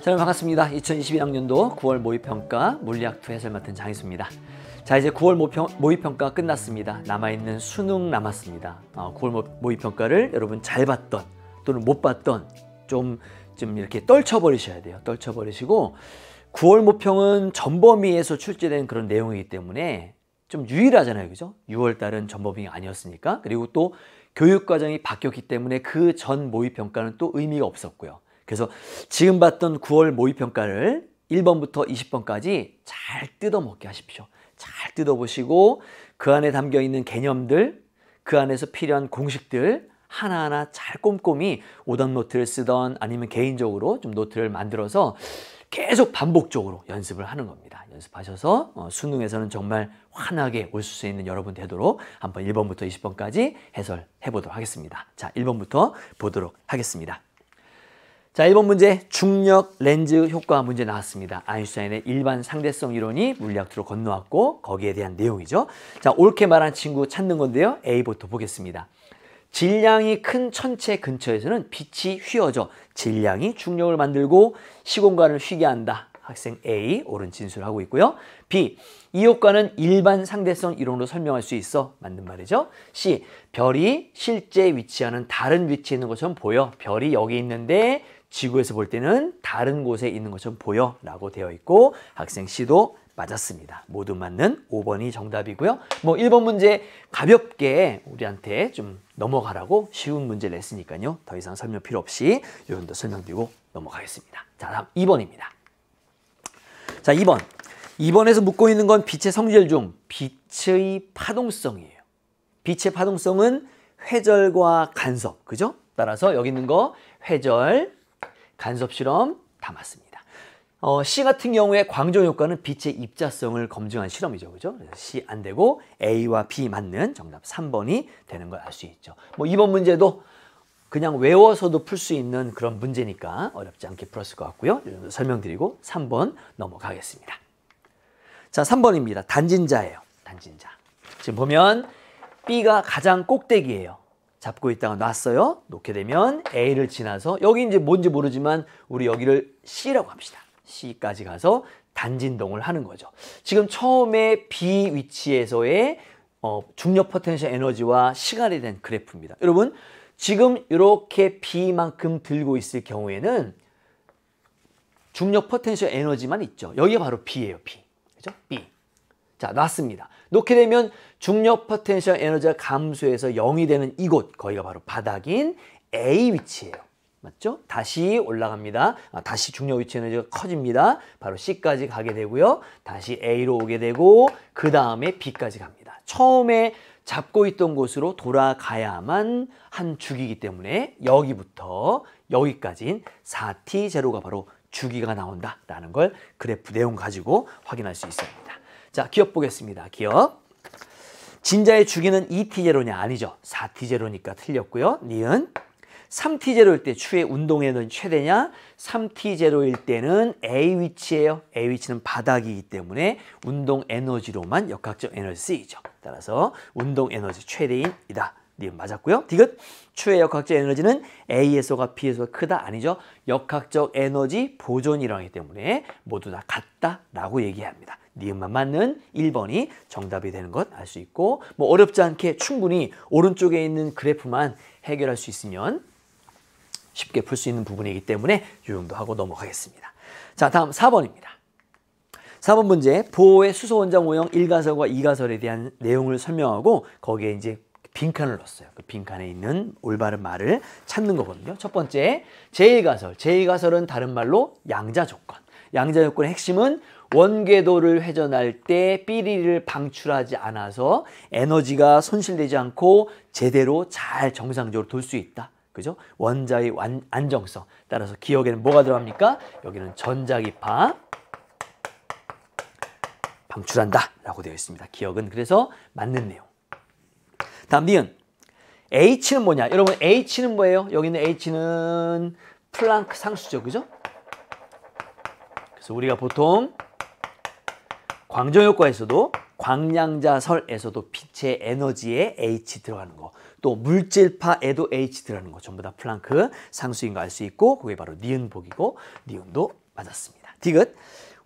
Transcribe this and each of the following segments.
자, 여러분 반갑습니다. 2021학년도 9월 모의평가 물리학2 해설 맡은 장희수입니다. 자, 이제 9월 모의평가 끝났습니다. 남아있는 수능 남았습니다. 9월 모의평가를 여러분 잘 봤던 또는 못 봤던 좀 이렇게 떨쳐버리셔야 돼요. 떨쳐버리시고 9월 모평은 전범위에서 출제된 그런 내용이기 때문에 좀 유일하잖아요. 그죠? 6월 달은 전범위가 아니었으니까. 그리고 또 교육과정이 바뀌었기 때문에 그 전 모의평가는 또 의미가 없었고요. 그래서 지금 봤던 9월 모의평가를 1번부터 20번까지 잘 뜯어먹게 하십시오. 잘 뜯어보시고 그 안에 담겨있는 개념들, 그 안에서 필요한 공식들 하나하나 잘 꼼꼼히 오답 노트를 쓰던 아니면 개인적으로 좀 노트를 만들어서 계속 반복적으로 연습을 하는 겁니다. 연습하셔서 수능에서는 정말 환하게 올 수 있는 여러분 되도록 한번 1번부터 20번까지 해설해 보도록 하겠습니다. 자, 1번부터 보도록 하겠습니다. 자, 1번 문제 중력 렌즈 효과 문제 나왔습니다. 아인슈타인의 일반 상대성 이론이 물리학2로 건너왔고 거기에 대한 내용이죠. 자, 옳게 말한 친구 찾는 건데요. A부터 보겠습니다. 질량이 큰 천체 근처에서는 빛이 휘어져 질량이 중력을 만들고 시공간을 휘게 한다. 학생 A, 옳은 진술하고 있고요. B, 이 효과는 일반 상대성 이론으로 설명할 수 있어. 맞는 말이죠. C, 별이 실제 위치하는 다른 위치에 있는 것처럼 보여. 별이 여기 있는데 지구에서 볼 때는 다른 곳에 있는 것처럼 보여 라고 되어 있고 학생 C도 맞았습니다. 모두 맞는 5번이 정답이고요. 뭐 1번 문제 가볍게 우리한테 좀 넘어가라고 쉬운 문제를 냈으니까요. 더 이상 설명 필요 없이 이 정도 설명드리고 넘어가겠습니다. 자, 다음 2번입니다. 자, 2번. 2번에서 묻고 있는 건 빛의 성질 중 빛의 파동성이에요. 빛의 파동성은 회절과 간섭, 그죠? 따라서 여기 있는 거 회절, 간섭 실험 다 맞습니다. C 같은 경우에 광정 효과는 빛의 입자성을 검증한 실험이죠. 그죠? 그래서 C 안 되고 A와 B 맞는 정답 3번이 되는 걸 알 수 있죠. 뭐 2번 문제도 그냥 외워서도 풀 수 있는 그런 문제니까 어렵지 않게 풀었을 것 같고요. 이 정도 설명드리고 3번 넘어가겠습니다. 자, 3번입니다. 단진자예요. 단진자. 지금 보면 B가 가장 꼭대기예요. 잡고 있다가 놨어요. 놓게 되면 A를 지나서 여기 이제 뭔지 모르지만 우리 여기를 C라고 합시다. C까지 가서 단진동을 하는 거죠. 지금 처음에 B 위치에서의 중력 포텐셜 에너지와 시간에 대한 그래프입니다. 여러분 지금 이렇게 B만큼 들고 있을 경우에는 중력 포텐셜 에너지만 있죠. 여기가 바로 B예요. B. 그죠? B. 자, 놨습니다. 놓게 되면 중력 포텐셜 에너지가 감소해서 0이 되는 이곳, 거기가 바로 바닥인 A 위치예요. 맞죠? 다시 올라갑니다. 다시 중력 위치 에너지가 커집니다. 바로 C까지 가게 되고요. 다시 A로 오게 되고 그 다음에 B까지 갑니다. 처음에 잡고 있던 곳으로 돌아가야만 한 주기이기 때문에 여기부터 여기까지인 4T0가 바로 주기가 나온다라는 걸 그래프 내용 가지고 확인할 수 있습니다. 자, 기억 보겠습니다. 기억. 진자의 주기는 2T0냐? 아니죠. 4T0니까 틀렸고요. 니은 3T0일 때 추의 운동에너지 최대냐? 3T0일 때는 A 위치예요. A 위치는 바닥이기 때문에 운동 에너지로만 역학적 에너지 쓰이죠. 따라서 운동 에너지 최대인이다. 니은 맞았고요. 디귿 추의 역학적 에너지는 A에서가 B에서가 크다? 아니죠. 역학적 에너지 보존이라기 때문에 모두 다 같다라고 얘기합니다. 니은만 맞는 1번이 정답이 되는 것 알 수 있고 뭐 어렵지 않게 충분히 오른쪽에 있는 그래프만 해결할 수 있으면 쉽게 풀 수 있는 부분이기 때문에 이 정도 하고 넘어가겠습니다. 자, 다음 4번입니다. 4번 문제 보호의 수소 원자 모형 1가설과 2가설에 대한 내용을 설명하고 거기에 이제 빈칸을 넣었어요. 그 빈칸에 있는 올바른 말을 찾는 거거든요. 첫 번째 제1가설. 제1가설은 다른 말로 양자 조건. 양자 조건의 핵심은 원궤도를 회전할 때 삐리를 방출하지 않아서 에너지가 손실되지 않고 제대로 잘 정상적으로 돌 수 있다. 그죠? 원자의 안정성. 따라서 기억에는 뭐가 들어갑니까? 여기는 전자기파 방출한다 라고 되어 있습니다. 기억은 그래서 맞는 내용. 다음 니은. H는 뭐냐? 여러분 H는 뭐예요? 여기 있는 H는 플랑크 상수죠. 그죠? 그래서 우리가 보통 광정효과에서도 광량자설에서도 빛의 에너지에 H 들어가는 거, 또 물질파에도 H 들어가는 거 전부 다 플랑크 상수인 거 알 수 있고 그게 바로 니은복이고 니은도 맞았습니다. 디귿.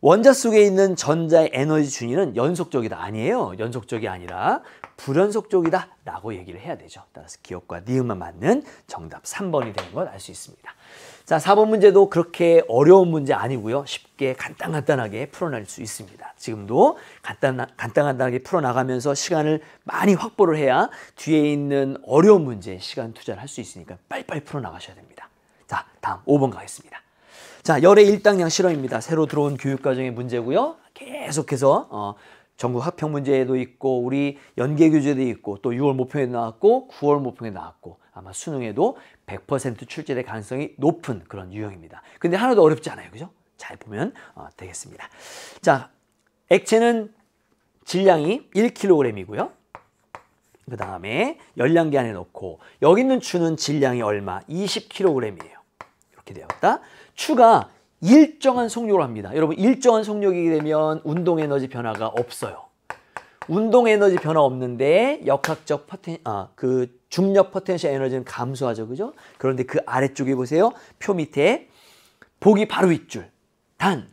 원자 속에 있는 전자의 에너지 준위는 연속적이다. 아니에요. 연속적이 아니라 불연속적이다 라고 얘기를 해야 되죠. 따라서 기억과 니은만 맞는 정답 3번이 되는 걸 알 수 있습니다. 자, 4번 문제도 그렇게 어려운 문제 아니고요. 쉽게 간단하게 풀어낼 수 있습니다. 지금도 간단하게 풀어나가면서 시간을 많이 확보를 해야 뒤에 있는 어려운 문제에 시간 투자를 할 수 있으니까 빨리빨리 풀어나가셔야 됩니다. 자, 다음 5번 가겠습니다. 자, 열의 일당량 실험입니다. 새로 들어온 교육과정의 문제고요. 계속해서 전국 합평 문제에도 있고 우리 연계 교재도 있고 또 6월 모평에도 나왔고 9월 모평에 나왔고 아마 수능에도 100% 출제될 가능성이 높은 그런 유형입니다. 근데 하나도 어렵지 않아요. 그죠? 잘 보면 되겠습니다. 자, 액체는 질량이 1kg이고요. 그 다음에 열량기 안에 넣고 여기 있는 추는 질량이 얼마? 20kg이에요. 이렇게 되었다. 추가 일정한 속력을 합니다. 여러분 일정한 속력이게 되면 운동 에너지 변화가 없어요. 운동 에너지 변화 없는데 역학적 중력 포텐셜 에너지는 감소하죠. 그죠? 그런데 그 아래쪽에 보세요. 표 밑에 보기 바로 윗줄. 단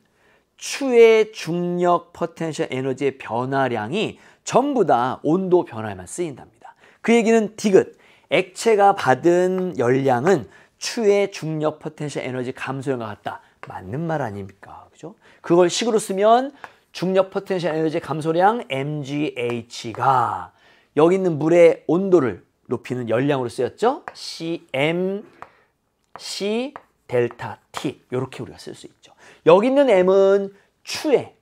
추의 중력 포텐셜 에너지의 변화량이 전부 다 온도 변화에만 쓰인답니다. 그 얘기는 디귿. 액체가 받은 열량은 추의 중력 포텐셜 에너지 감소량과 같다. 맞는 말 아닙니까? 그죠? 그걸 식으로 쓰면 중력 포텐셜 에너지 감소량 mgH가 여기 있는 물의 온도를 높이는 열량으로 쓰였죠? cm c 델타 t 이렇게 우리가 쓸 수 있죠. 여기 있는 m은 추의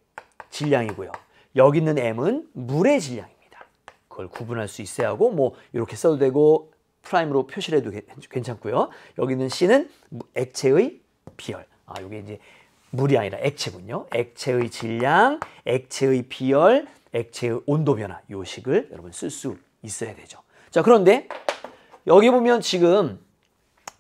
질량이고요. 여기 있는 m은 물의 질량입니다. 그걸 구분할 수 있어야 하고 뭐 이렇게 써도 되고 프라임으로 표시를 해도 괜찮고요. 여기 있는 c는 액체의 비열. 이게 이제 물이 아니라 액체군요. 액체의 질량, 액체의 비열, 액체의 온도 변화 요 식을 여러분 쓸 수 있어야 되죠. 자, 그런데 여기 보면 지금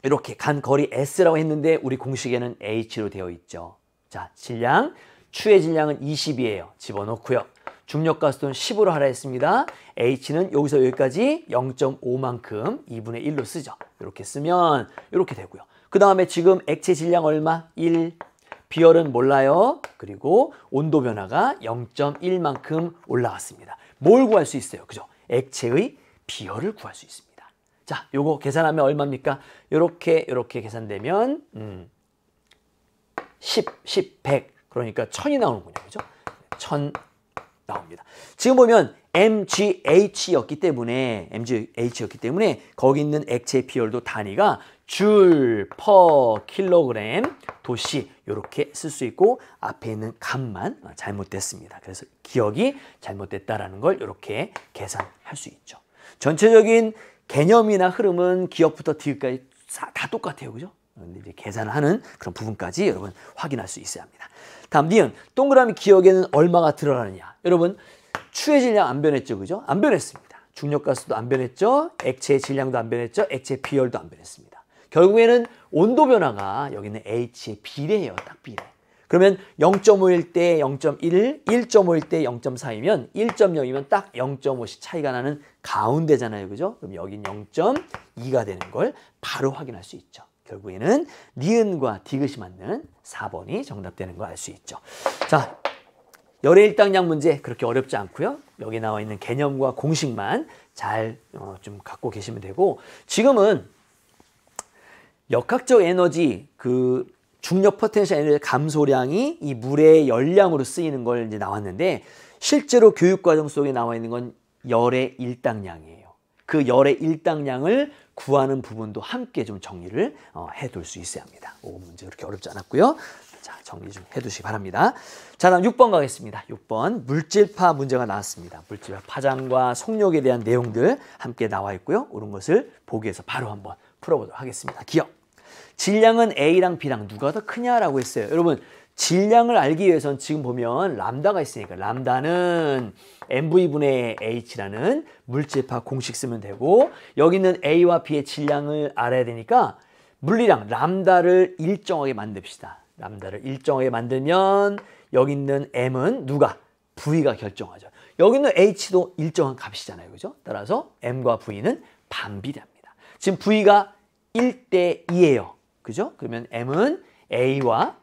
이렇게 간 거리 S라고 했는데 우리 공식에는 H로 되어 있죠. 자, 질량, 추의 질량은 20이에요. 집어넣고요. 중력 가속도는 10으로 하라 했습니다. H는 여기서 여기까지 0.5만큼 2분의 1로 쓰죠. 이렇게 쓰면 이렇게 되고요. 그 다음에 지금 액체 질량 얼마? 1. 비열은 몰라요. 그리고 온도 변화가 0.1만큼 올라갔습니다. 뭘 구할 수 있어요? 그죠? 액체의 비열을 구할 수 있습니다. 자, 요거 계산하면 얼마입니까? 요렇게 계산되면 10, 100. 그러니까 1000이 나오는군요. 그죠? 1000 나옵니다. 지금 보면 MGH였기 때문에 거기 있는 액체 비열도 단위가 줄, 퍼, 킬로그램, 도시 이렇게 쓸 수 있고 앞에 있는 값만 잘못됐습니다. 그래서 기억이 잘못됐다라는 걸 이렇게 계산할 수 있죠. 전체적인 개념이나 흐름은 기억부터 디귿까지 다 똑같아요. 그죠? 근데 이제 계산하는 그런 부분까지 여러분 확인할 수 있어야 합니다. 다음 니은 동그라미 기억에는 얼마가 들어가느냐. 여러분 추의 질량 안 변했죠. 그죠? 안 변했습니다. 중력 가스도 안 변했죠. 액체의 질량도 안 변했죠. 액체 비열도 안 변했습니다. 결국에는 온도 변화가 여기 있는 H의 비례예요. 딱 비례. 그러면 0.5일 때 0.1, 1.5일 때 0.4이면 1.0이면 딱 0.5씩 차이가 나는 가운데잖아요. 그죠? 그럼 여긴 0.2가 되는 걸 바로 확인할 수 있죠. 결국에는 니은과 디귿이 맞는 4번이 정답되는 걸 알 수 있죠. 자, 열의 일당량 문제 그렇게 어렵지 않고요. 여기 나와 있는 개념과 공식만 잘 좀 갖고 계시면 되고 지금은 역학적 에너지 그 중력 포텐셜 에너지 감소량이 이 물의 열량으로 쓰이는 걸 이제 나왔는데 실제로 교육 과정 속에 나와 있는 건 열의 일당량이에요. 그 열의 일당량을 구하는 부분도 함께 좀 정리를 해둘 수 있어야 합니다. 오, 문제 그렇게 어렵지 않았고요. 자, 정리 좀 해두시기 바랍니다. 자, 다음 6번 가겠습니다. 6번 물질파 문제가 나왔습니다. 물질파 파장과 속력에 대한 내용들 함께 나와 있고요. 옳은 것을 보기에서 바로 한번 풀어보도록 하겠습니다. 기억. 질량은 A랑 B랑 누가 더 크냐라고 했어요. 여러분 질량을 알기 위해선 지금 보면 람다가 있으니까 람다는 mv분의 h라는 물질파 공식 쓰면 되고 여기 있는 A와 B의 질량을 알아야 되니까 물리량 람다를 일정하게 만듭시다. 람다를 일정하게 만들면 여기 있는 m은 누가? V가 결정하죠. 여기 있는 h도 일정한 값이잖아요. 그죠? 따라서 m과 V는 반비례합니다. 지금 V가 1대 2예요. 그죠? 그러면 m은 A와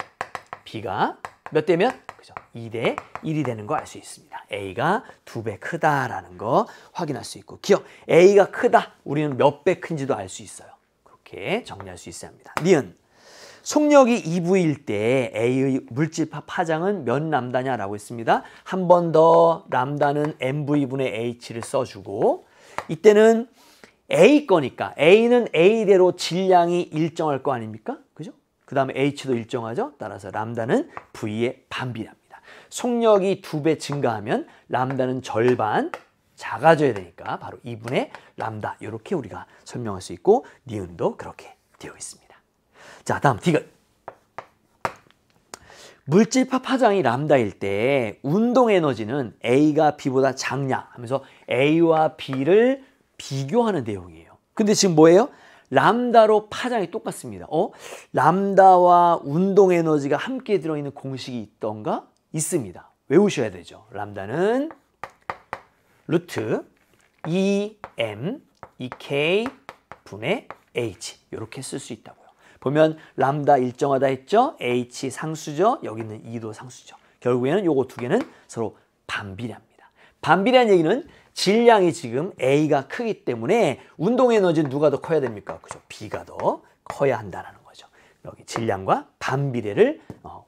B가 몇 대면? 그죠? 2대 1이 되는 거 알 수 있습니다. A가 2배 크다라는 거 확인할 수 있고 기억, A가 크다. 우리는 몇 배 큰지도 알 수 있어요. 그렇게 정리할 수 있어야 합니다. 니은, 속력이 2V일 때 A의 물질파 파장은 몇 람다냐라고 했습니다. 한 번 더 람다는 mV분의 h를 써주고 이때는 A 거니까 A는 A대로 질량이 일정할 거 아닙니까? 그죠? 그 다음에 H도 일정하죠? 따라서 람다는 V에 반비례합니다. 속력이 2배 증가하면 람다는 절반 작아져야 되니까 바로 2분의 람다 이렇게 우리가 설명할 수 있고 니은도 그렇게 되어 있습니다. 자, 다음 디귿. 물질파 파장이 람다일 때 운동 에너지는 A가 B보다 작냐 하면서 A와 B를 비교하는 내용이에요. 근데 지금 뭐예요? 람다로 파장이 똑같습니다. 람다와 운동 에너지가 함께 들어있는 공식이 있던가? 있습니다. 외우셔야 되죠. 람다는 루트 2m 2k 분의 h 이렇게 쓸 수 있다고요. 보면 람다 일정하다 했죠? h 상수죠? 여기는 2도 상수죠. 결국에는 요거 두 개는 서로 반비례합니다. 반비례한 얘기는 질량이 지금 A가 크기 때문에 운동 에너지는 누가 더 커야 됩니까? 그죠? B가 더 커야 한다는 거죠. 여기 질량과 반비례를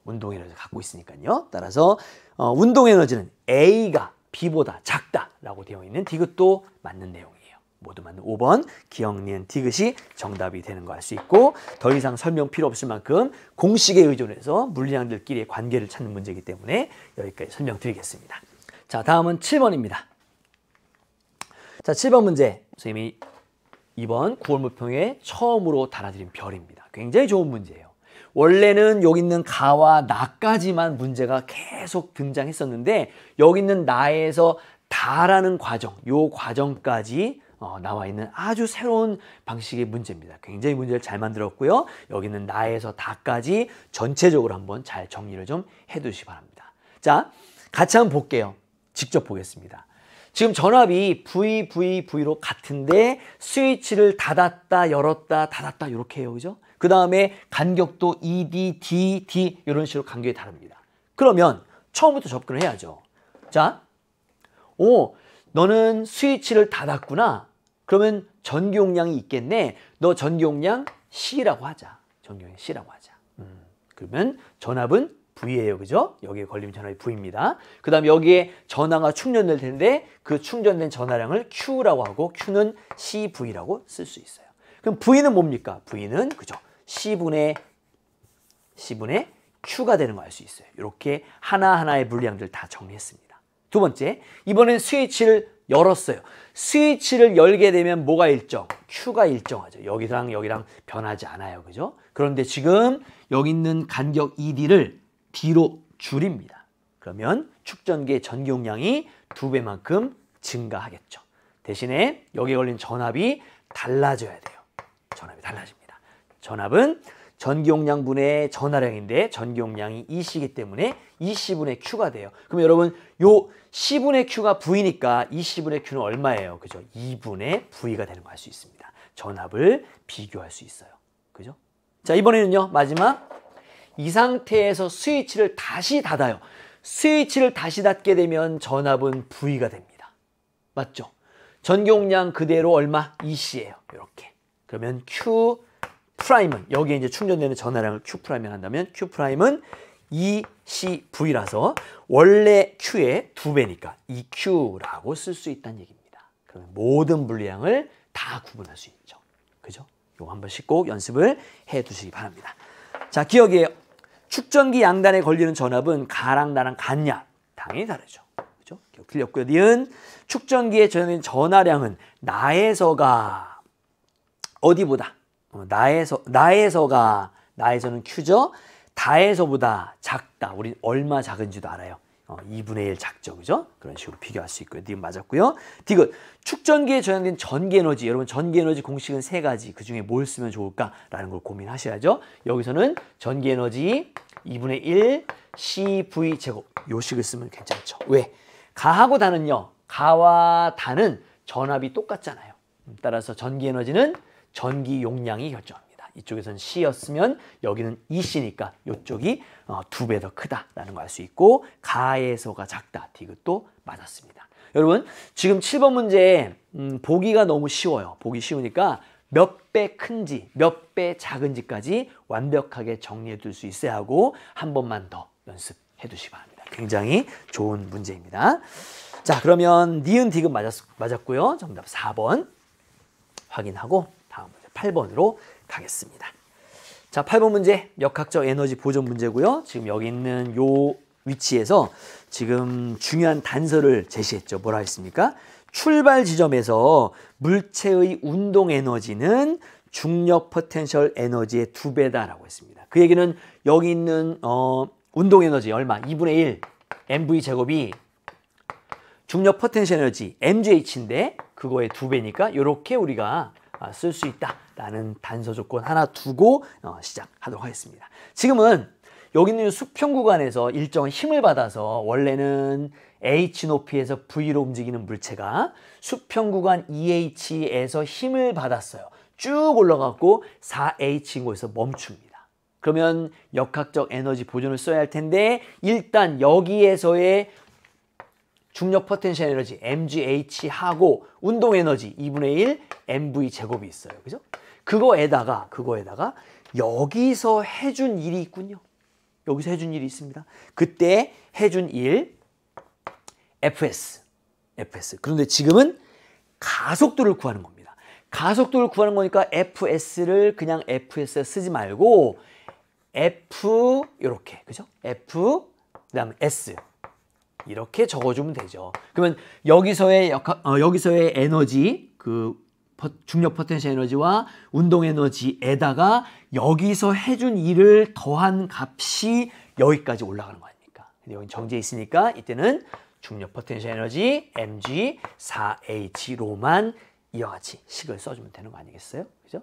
운동 에너지가 갖고 있으니까요. 따라서 운동 에너지는 A가 B보다 작다라고 되어 있는 디귿도 맞는 내용이에요. 모두 맞는 5번 기억, 니은, 디귿이 정답이 되는 거 알 수 있고 더 이상 설명 필요 없을 만큼 공식에 의존해서 물리량들끼리의 관계를 찾는 문제이기 때문에 여기까지 설명드리겠습니다. 자, 다음은 7번입니다. 자, 7번 문제. 선생님이 이번 9월 모평에 처음으로 달아드린 별입니다. 굉장히 좋은 문제예요. 원래는 여기 있는 가와 나까지만 문제가 계속 등장했었는데 여기 있는 나에서 다라는 과정, 요 과정까지 나와 있는 아주 새로운 방식의 문제입니다. 굉장히 문제를 잘 만들었고요. 여기는 나에서 다까지 전체적으로 한번 잘 정리를 좀 해두시기 바랍니다. 자, 같이 한번 볼게요. 직접 보겠습니다. 지금 전압이 V로 같은데 스위치를 닫았다, 열었다, 닫았다 이렇게 해요. 그죠? 그 다음에 간격도 ED, D 이런 식으로 간격이 다릅니다. 그러면 처음부터 접근을 해야죠. 자, 너는 스위치를 닫았구나. 그러면 전기용량이 있겠네. 너 전기용량 C라고 하자. 전기용량 C라고 하자. 그러면 전압은 V예요. 그죠? 여기에 걸리면 전압이 V입니다. 그 다음에 여기에 전화가 충전될 텐데 그 충전된 전화량을 Q라고 하고 Q는 CV라고 쓸 수 있어요. 그럼 V는 뭡니까? V는 그죠? C분의 Q가 되는 거 알 수 있어요. 이렇게 하나하나의 물량들 다 정리했습니다. 두 번째, 이번엔 스위치를 열었어요. 스위치를 열게 되면 뭐가 일정? Q가 일정하죠. 여기랑 변하지 않아요. 그죠? 그런데 지금 여기 있는 간격 ED를 D로 줄입니다. 그러면 축전기의 전기용량이 2배만큼 증가하겠죠. 대신에 여기에 걸린 전압이 달라져야 돼요. 전압이 달라집니다. 전압은 전기용량분의 전하량인데 전기용량이 EC이기 때문에 EC분의 Q가 돼요. 그럼 여러분 요 C분의 Q가 V니까 EC분의 Q는 얼마예요? 그죠? 2분의 V가 되는 거 알 수 있습니다. 전압을 비교할 수 있어요. 그죠? 자, 이번에는요. 마지막 이 상태에서 스위치를 다시 닫아요. 스위치를 다시 닫게 되면 전압은 V가 됩니다. 맞죠? 전기용량 그대로 얼마? EC예요. 이렇게. 그러면 Q 프라임은 여기에 이제 충전되는 전하량을 Q 프라임을 한다면 Q 프라임은 ECV라서 원래 Q의 2배니까 EQ라고 쓸 수 있다는 얘기입니다. 그러면 모든 물량을 다 구분할 수 있죠. 그죠? 이거 한 번씩 꼭 연습을 해 두시기 바랍니다. 자, 기억이에요. 축전기 양단에 걸리는 전압은 가랑 나랑 같냐? 당연히 다르죠. 그죠? 기억 틀렸고요. 니은 축전기에 저장된 전하량은 나에서가 어디보다? 나에서는 Q죠. 다에서보다 작다. 우리 얼마 작은지도 알아요. 2분의 1 작죠. 그죠? 그런 식으로 비교할 수 있고요. 니은 맞았고요. 디귿. 축전기에 저장된 전기에너지. 여러분 전기에너지 공식은 3가지. 그중에 뭘 쓰면 좋을까라는 걸 고민하셔야죠. 여기서는 전기에너지 2분의 1 CV 제곱. 요 식을 쓰면 괜찮죠. 왜? 가하고 다는요. 가와 다는 전압이 똑같잖아요. 따라서 전기에너지는 전기 용량이 결정합니다. 이쪽에서는 C였으면 여기는 EC니까 이쪽이 2배 더 크다라는 걸 알 수 있고 가에서가 작다. 디귿도 맞았습니다. 여러분 지금 7번 문제 보기가 너무 쉬워요. 보기 쉬우니까 몇 배 큰지 몇 배 작은지까지 완벽하게 정리해 둘 수 있어야 하고 한 번만 더 연습해 두시기 바랍니다. 굉장히 좋은 문제입니다. 자, 그러면 니은 디귿 맞았고요. 정답 4번 확인하고 다음 문제 8번으로 가겠습니다. 자, 8번 문제 역학적 에너지 보존 문제고요. 지금 여기 있는 요 위치에서 지금 중요한 단서를 제시했죠. 뭐라 했습니까? 출발 지점에서 물체의 운동 에너지는 중력 포텐셜 에너지의 2배다라고 했습니다. 그 얘기는 여기 있는 운동 에너지 얼마? 2분의 1 mv 제곱이 중력 포텐셜 에너지 mgh인데 그거의 2배니까 이렇게 우리가 쓸 수 있다라는 단서 조건 하나 두고 시작하도록 하겠습니다. 지금은 여기 있는 수평 구간에서 일정한 힘을 받아서 원래는 h 높이에서 v로 움직이는 물체가 수평 구간 EH에서 힘을 받았어요. 쭉 올라가고 4H인 곳에서 멈춥니다. 그러면 역학적 에너지 보존을 써야 할 텐데 일단 여기에서의 중력 포텐셜 에너지 mgh하고 운동 에너지 2분의 1 mv 제곱이 있어요. 그죠? 그거에다가 여기서 해준 일이 있군요. 여기서 해준 일이 있습니다. 그때 해준 일 fs. 그런데 지금은 가속도를 구하는 겁니다. 가속도를 구하는 거니까 fs를 그냥 fs 쓰지 말고 f 이렇게 그죠? f 그다음에 s 이렇게 적어주면 되죠. 그러면 여기서의 에너지 그 중력 포텐셜 에너지와 운동 에너지에다가 여기서 해준 일을 더한 값이 여기까지 올라가는 거 아닙니까? 근데 여기 정지해 있으니까 이때는 중력 포텐셜 에너지 mg 4h로만 이와 같이 식을 써주면 되는 거 아니겠어요? 그죠?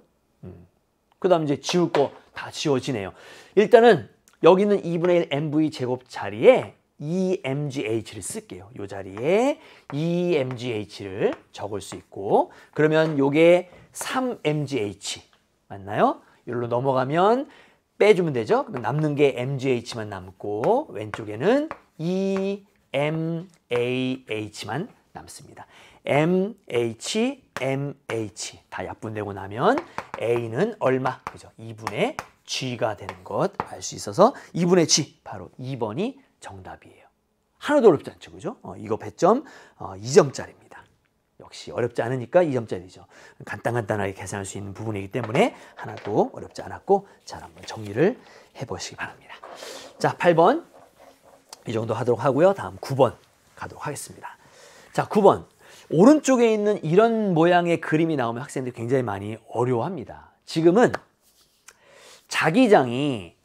그 다음 이제 지울 거 다 지워지네요. 일단은 여기는 2분의 1 mv 제곱 자리에 EMGH를 쓸게요. 이 자리에 EMGH를 적을 수 있고 그러면 요게 3MGH 맞나요? 여기로 넘어가면 빼주면 되죠. 그럼 남는 게 MGH만 남고 왼쪽에는 EMAH만 남습니다. MH, MH 다 약분되고 나면 A는 얼마? 그죠? 2분의 G가 되는 것 알 수 있어서 2분의 G 바로 2번이 정답이에요. 하나도 어렵지 않죠. 그죠? 이거 배점 2점짜리입니다. 역시 어렵지 않으니까 2점짜리죠. 간단하게 계산할 수 있는 부분이기 때문에 하나도 어렵지 않았고 잘 한번 정리를 해보시기 바랍니다. 자, 8번 이 정도 하도록 하고요. 다음 9번 가도록 하겠습니다. 자, 9번 오른쪽에 있는 이런 모양의 그림이 나오면 학생들이 굉장히 많이 어려워합니다. 지금은 자기장이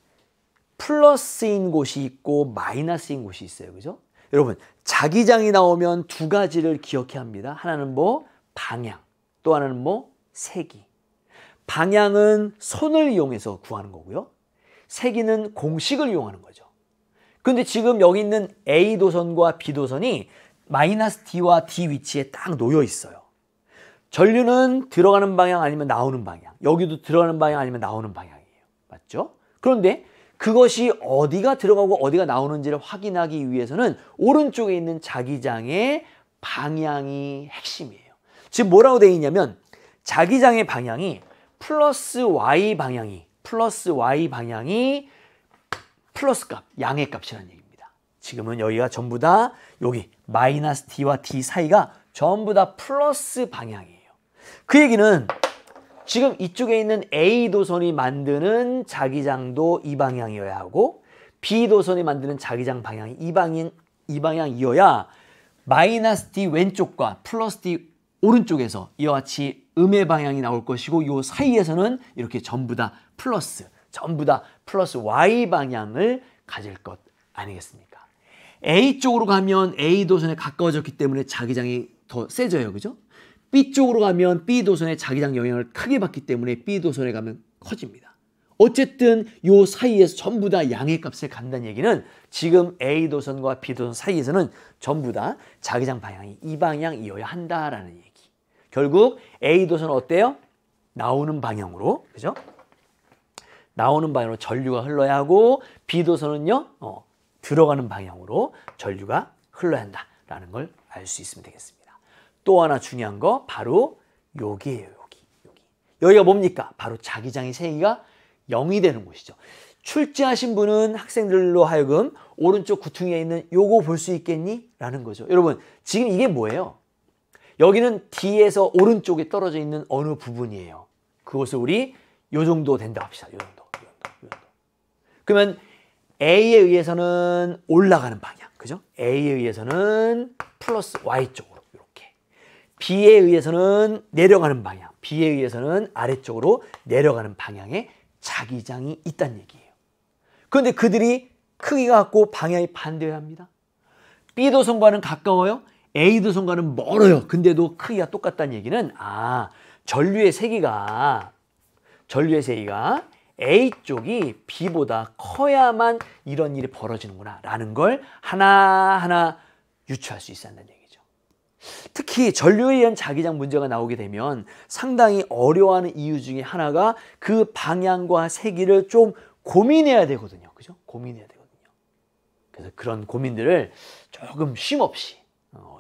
플러스인 곳이 있고 마이너스인 곳이 있어요. 그죠? 여러분 자기장이 나오면 두 가지를 기억해야 합니다. 하나는 뭐? 방향. 또 하나는 뭐? 세기. 방향은 손을 이용해서 구하는 거고요. 세기는 공식을 이용하는 거죠. 그런데 지금 여기 있는 A 도선과 B 도선이 마이너스 D와 D 위치에 딱 놓여 있어요. 전류는 들어가는 방향 아니면 나오는 방향. 여기도 들어가는 방향 아니면 나오는 방향이에요. 맞죠? 그런데 그것이 어디가 들어가고 어디가 나오는지를 확인하기 위해서는 오른쪽에 있는 자기장의 방향이 핵심이에요. 지금 뭐라고 되어 있냐면 자기장의 방향이 플러스 Y 방향이 플러스 값, 양의 값이라는 얘기입니다. 지금은 여기가 전부 다 여기 마이너스 D와 D 사이가 전부 다 플러스 방향이에요. 그 얘기는 지금 이쪽에 있는 A 도선이 만드는 자기장도 이 방향이어야 하고 B 도선이 만드는 자기장 방향이 이 방향이어야 마이너스 D 왼쪽과 플러스 D 오른쪽에서 이와 같이 음의 방향이 나올 것이고 이 사이에서는 이렇게 전부 다 플러스 Y 방향을 가질 것 아니겠습니까? A 쪽으로 가면 A 도선에 가까워졌기 때문에 자기장이 더 세져요. 그죠? B 쪽으로 가면 B 도선의 자기장 영향을 크게 받기 때문에 B 도선에 가면 커집니다. 어쨌든 이 사이에서 전부 다 양의 값을 간다는 얘기는 지금 A 도선과 B 도선 사이에서는 전부 다 자기장 방향이 이 방향이어야 한다라는 얘기. 결국 A 도선은 어때요? 나오는 방향으로, 그죠? 나오는 방향으로 전류가 흘러야 하고 B도선은요. 들어가는 방향으로 전류가 흘러야 한다라는 걸 알 수 있으면 되겠습니다. 또 하나 중요한 거 바로 여기예요. 여기가 뭡니까? 바로 자기장의 세기가 0이 되는 곳이죠. 출제하신 분은 학생들로 하여금 오른쪽 구퉁이에 있는 요거 볼 수 있겠니? 라는 거죠. 여러분 지금 이게 뭐예요? 여기는 D에서 오른쪽에 떨어져 있는 어느 부분이에요. 그것을 우리 요 정도 된다 합시다. 요 정도. 그러면 A에 의해서는 올라가는 방향. 그죠? A에 의해서는 플러스 Y쪽으로 이렇게. B에 의해서는 내려가는 방향. B에 의해서는 아래쪽으로 내려가는 방향에 자기장이 있다는 얘기예요. 그런데 그들이 크기가 같고 방향이 반대여야 합니다. B도선과는 가까워요. A도선과는 멀어요. 근데도 크기가 똑같다는 얘기는 전류의 세기가 A쪽이 B보다 커야만 이런 일이 벌어지는구나 라는 걸 하나하나 유추할 수 있어야 한다는 얘기죠. 특히 전류에 의한 자기장 문제가 나오게 되면 상당히 어려워하는 이유 중에 하나가 그 방향과 세기를 좀 고민해야 되거든요. 그죠? 고민해야 되거든요. 그래서 그런 고민들을 조금 쉼없이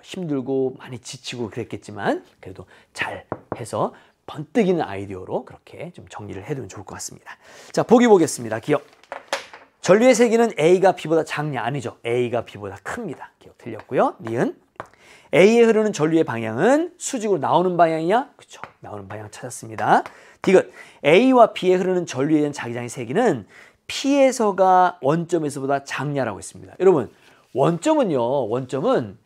힘들고 많이 지치고 그랬겠지만 그래도 잘 해서 번뜩이는 아이디어로 그렇게 좀 정리를 해두면 좋을 것 같습니다. 자, 보기 보겠습니다. 기억. 전류의 세기는 A가 B보다 작냐? 아니죠. A가 B보다 큽니다. 기억 틀렸고요. 니은. A에 흐르는 전류의 방향은 수직으로 나오는 방향이냐? 그렇죠. 나오는 방향 찾았습니다. 디귿. A와 B에 흐르는 전류에 대한 자기장의 세기는 P에서가 원점에서보다 작냐라고 했습니다. 여러분, 원점은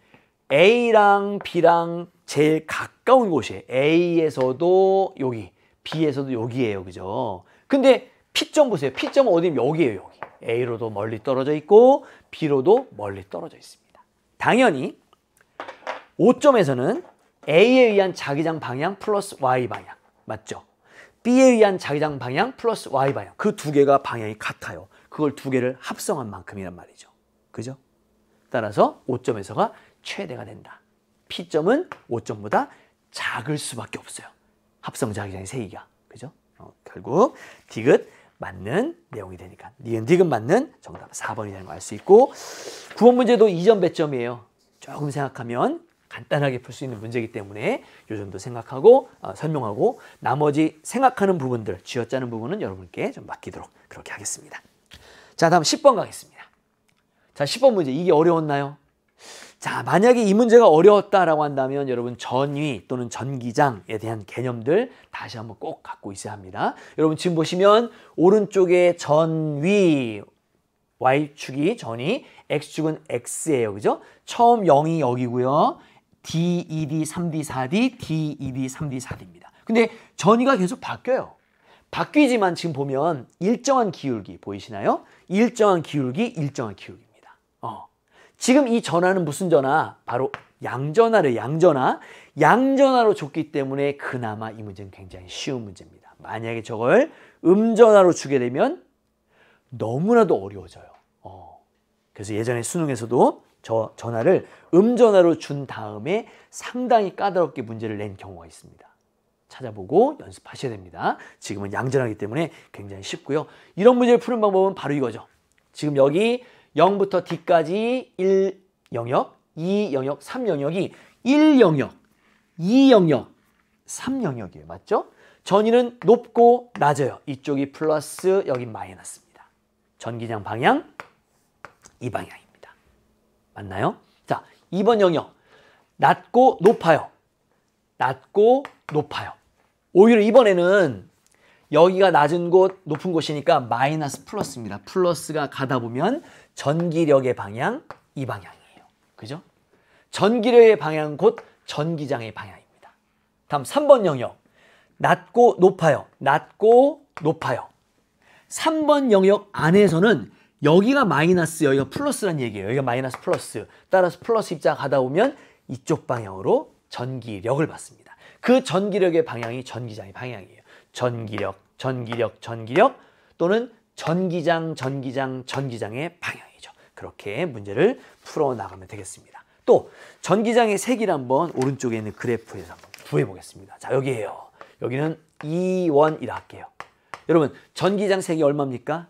A랑 B랑 제일 가까운 곳이에요. A에서도 여기, B에서도 여기예요. 그죠? 근데 P점 보세요. P점은 어디면 여기예요. 여기. A로도 멀리 떨어져 있고 B로도 멀리 떨어져 있습니다. 당연히 O점에서는 A에 의한 자기장 방향 플러스 Y 방향. 맞죠? B에 의한 자기장 방향 플러스 Y 방향. 그 두 개가 방향이 같아요. 그걸 두 개를 합성한 만큼이란 말이죠. 그죠? 따라서 O점에서가 최대가 된다. P점은 O점보다 작을 수밖에 없어요. 합성 자기장의 세기가. 그죠? 결국 디귿 맞는 내용이 되니까 니은 디귿 맞는 정답 4번이 되는 거 알 수 있고 9번 문제도 2점 배점이에요. 조금 생각하면 간단하게 풀 수 있는 문제이기 때문에 이 정도 생각하고 설명하고 나머지 생각하는 부분들 쥐어짜는 부분은 여러분께 좀 맡기도록 그렇게 하겠습니다. 자, 다음 10번 가겠습니다. 자, 10번 문제 이게 어려웠나요? 자, 만약에 이 문제가 어려웠다라고 한다면 여러분 전위 또는 전기장에 대한 개념들 다시 한번 꼭 갖고 있어야 합니다. 여러분 지금 보시면 오른쪽에 전위, Y축이 전위, X축은 X예요. 그죠? 처음 0이 여기고요. D, 2D, 3D, 4D, D, 2D, 3D, 4D입니다. 근데 전위가 계속 바뀌어요. 바뀌지만 지금 보면 일정한 기울기 보이시나요? 일정한 기울기. 지금 이 전화는 무슨 전화? 바로 양전화를 양전화로 줬기 때문에 그나마 이 문제는 굉장히 쉬운 문제입니다. 만약에 저걸 음전화로 주게 되면 너무나도 어려워져요. 그래서 예전에 수능에서도 저 전화를 음전화로 준 다음에 상당히 까다롭게 문제를 낸 경우가 있습니다. 찾아보고 연습하셔야 됩니다. 지금은 양전화이기 때문에 굉장히 쉽고요. 이런 문제를 푸는 방법은 바로 이거죠. 지금 여기 0부터 D까지 1 영역, 2 영역, 3 영역이 1 영역, 2 영역, 3 영역이에요. 맞죠? 전위는 높고 낮아요. 이쪽이 플러스, 여기 마이너스입니다. 전기장 방향 이 방향입니다. 맞나요? 자, 2번 영역. 낮고 높아요. 오히려 이번에는 여기가 낮은 곳, 높은 곳이니까 마이너스 플러스입니다. 플러스가 가다 보면 전기력의 방향, 이 방향이에요. 그죠? 전기력의 방향 곧 전기장의 방향입니다. 다음 3번 영역. 낮고 높아요. 3번 영역 안에서는 여기가 마이너스, 여기가 플러스란 얘기예요. 여기가 마이너스 플러스. 따라서 플러스 입자가 가다 보면 이쪽 방향으로 전기력을 받습니다. 그 전기력의 방향이 전기장의 방향이에요. 전기력 또는 전기장의 방향이죠. 그렇게 문제를 풀어나가면 되겠습니다. 또 전기장의 세기를 한번 오른쪽에 있는 그래프에서 한번 구해보겠습니다. 자, 여기에요. 여기는 E1이라 할게요. 여러분 전기장 색이 얼마입니까?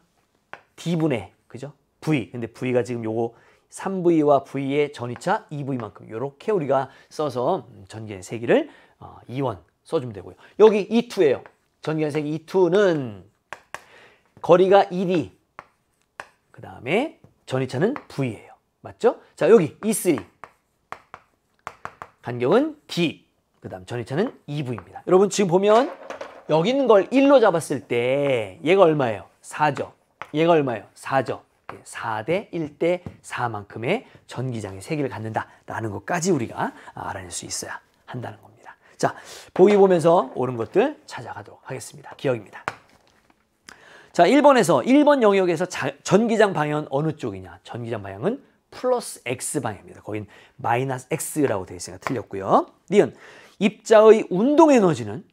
D분의 그죠? V. 근데 V가 지금 요거 3V와 V의 전위차 2V만큼 이렇게 우리가 써서 전기장 세기를 2원 써주면 되고요. 여기 E2예요. 전기장 세기 E2는 거리가 1E. 그 다음에 전위차는 V예요. 맞죠? 자, 여기 E3. 간격은 D. 그 다음 전위차는 2V입니다. 여러분 지금 보면 여기 있는 걸 1로 잡았을 때 얘가 얼마예요? 4죠. 얘가 얼마예요? 4죠. 4대 1대 4만큼의 전기장의 세기를 갖는다라는 것까지 우리가 알아낼 수 있어야 한다는 겁니다. 자, 보기 보면서 옳은 것들 찾아가도록 하겠습니다. 기억입니다. 자, 1번에서 1번 영역에서 전기장 방향은 어느 쪽이냐? 전기장 방향은 플러스 X 방향입니다. 거긴 마이너스 X라고 되어 있으니까 틀렸고요. 니은 입자의 운동 에너지는